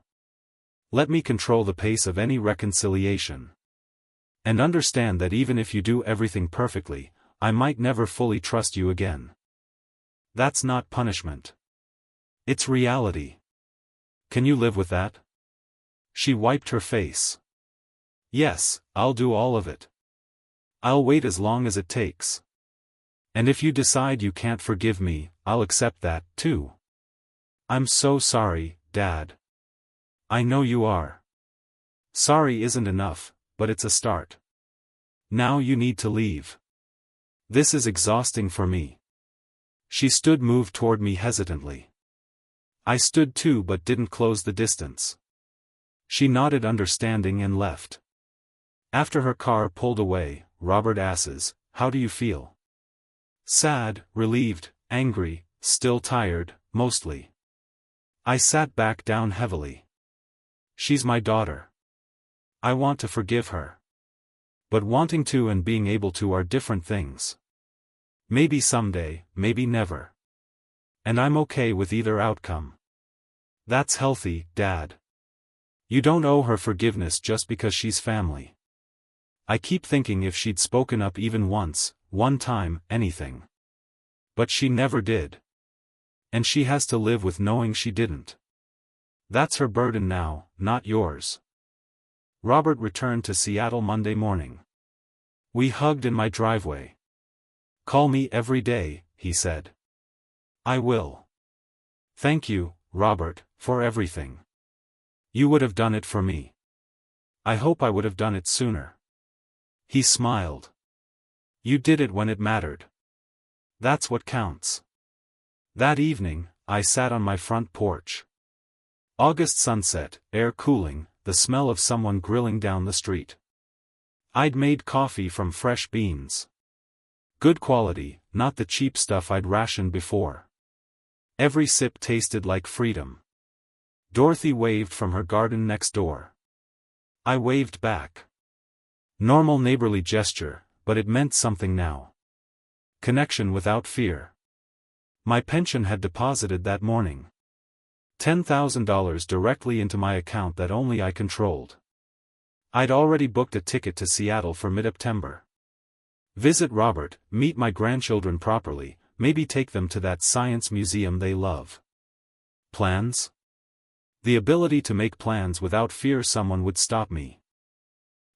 Let me control the pace of any reconciliation. And understand that even if you do everything perfectly, I might never fully trust you again. That's not punishment. It's reality. Can you live with that? She wiped her face. Yes, I'll do all of it. I'll wait as long as it takes. And if you decide you can't forgive me, I'll accept that, too. I'm so sorry, Dad. I know you are. Sorry isn't enough, but it's a start. Now you need to leave. This is exhausting for me. She moved toward me hesitantly. I stood too but didn't close the distance. She nodded understanding and left. After her car pulled away, Robert asks, "How do you feel?" Sad, relieved, angry, still tired, mostly. I sat back down heavily. She's my daughter. I want to forgive her. But wanting to and being able to are different things. Maybe someday, maybe never. And I'm okay with either outcome. That's healthy, Dad. You don't owe her forgiveness just because she's family. I keep thinking if she'd spoken up even once, one time, anything. But she never did. And she has to live with knowing she didn't. That's her burden now, not yours. Robert returned to Seattle Monday morning. We hugged in my driveway. Call me every day, he said. I will. Thank you, Robert, for everything. You would have done it for me. I hope I would have done it sooner. He smiled. You did it when it mattered. That's what counts. That evening, I sat on my front porch. August sunset, air cooling, the smell of someone grilling down the street. I'd made coffee from fresh beans. Good quality, not the cheap stuff I'd rationed before. Every sip tasted like freedom. Dorothy waved from her garden next door. I waved back. Normal neighborly gesture, but it meant something now. Connection without fear. My pension had deposited that morning. $10,000 directly into my account that only I controlled. I'd already booked a ticket to Seattle for mid-September. Visit Robert, meet my grandchildren properly, maybe take them to that science museum they love. Plans? The ability to make plans without fear someone would stop me.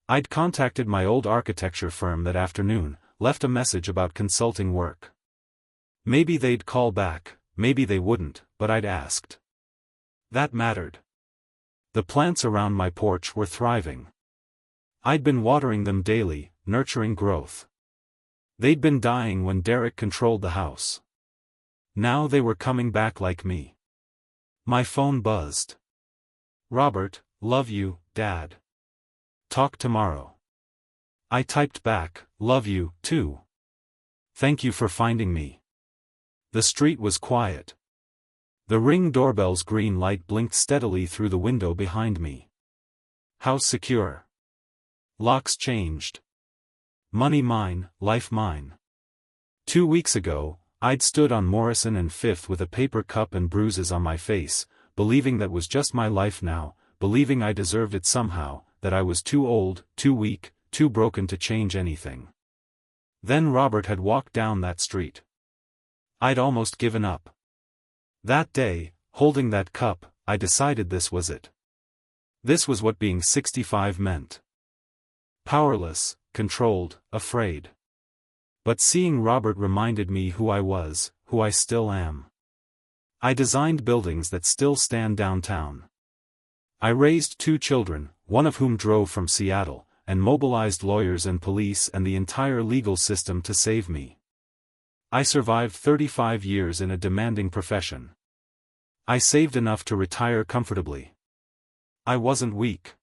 I'd contacted my old architecture firm that afternoon, left a message about consulting work. Maybe they'd call back, maybe they wouldn't, but I'd asked. That mattered. The plants around my porch were thriving. I'd been watering them daily, nurturing growth. They'd been dying when Derek controlled the house. Now they were coming back like me. My phone buzzed. Robert, love you, Dad. Talk tomorrow. I typed back, love you, too. Thank you for finding me. The street was quiet. The Ring doorbell's green light blinked steadily through the window behind me. House secure. Locks changed. Money mine, life mine. 2 weeks ago, I'd stood on Morrison and Fifth with a paper cup and bruises on my face, believing that was just my life now, believing I deserved it somehow, that I was too old, too weak, too broken to change anything. Then Robert had walked down that street. I'd almost given up. That day, holding that cup, I decided this was it. This was what being 65 meant. Powerless, controlled, afraid. But seeing Robert reminded me who I was, who I still am. I designed buildings that still stand downtown. I raised 2 children, one of whom drove from Seattle, and mobilized lawyers and police and the entire legal system to save me. I survived 35 years in a demanding profession. I saved enough to retire comfortably. I wasn't weak.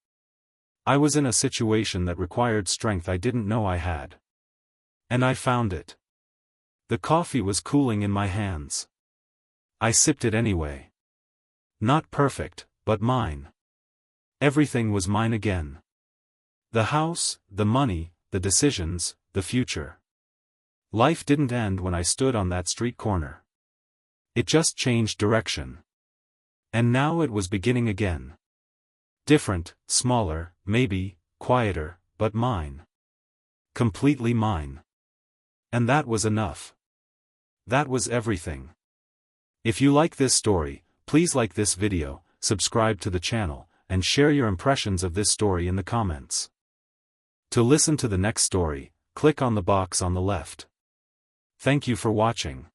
I was in a situation that required strength I didn't know I had. And I found it. The coffee was cooling in my hands. I sipped it anyway. Not perfect, but mine. Everything was mine again. The house, the money, the decisions, the future. Life didn't end when I stood on that street corner. It just changed direction. And now it was beginning again. Different, smaller, maybe, quieter, but mine. Completely mine. And that was enough. That was everything. If you like this story, please like this video, subscribe to the channel, and share your impressions of this story in the comments. To listen to the next story, click on the box on the left. Thank you for watching.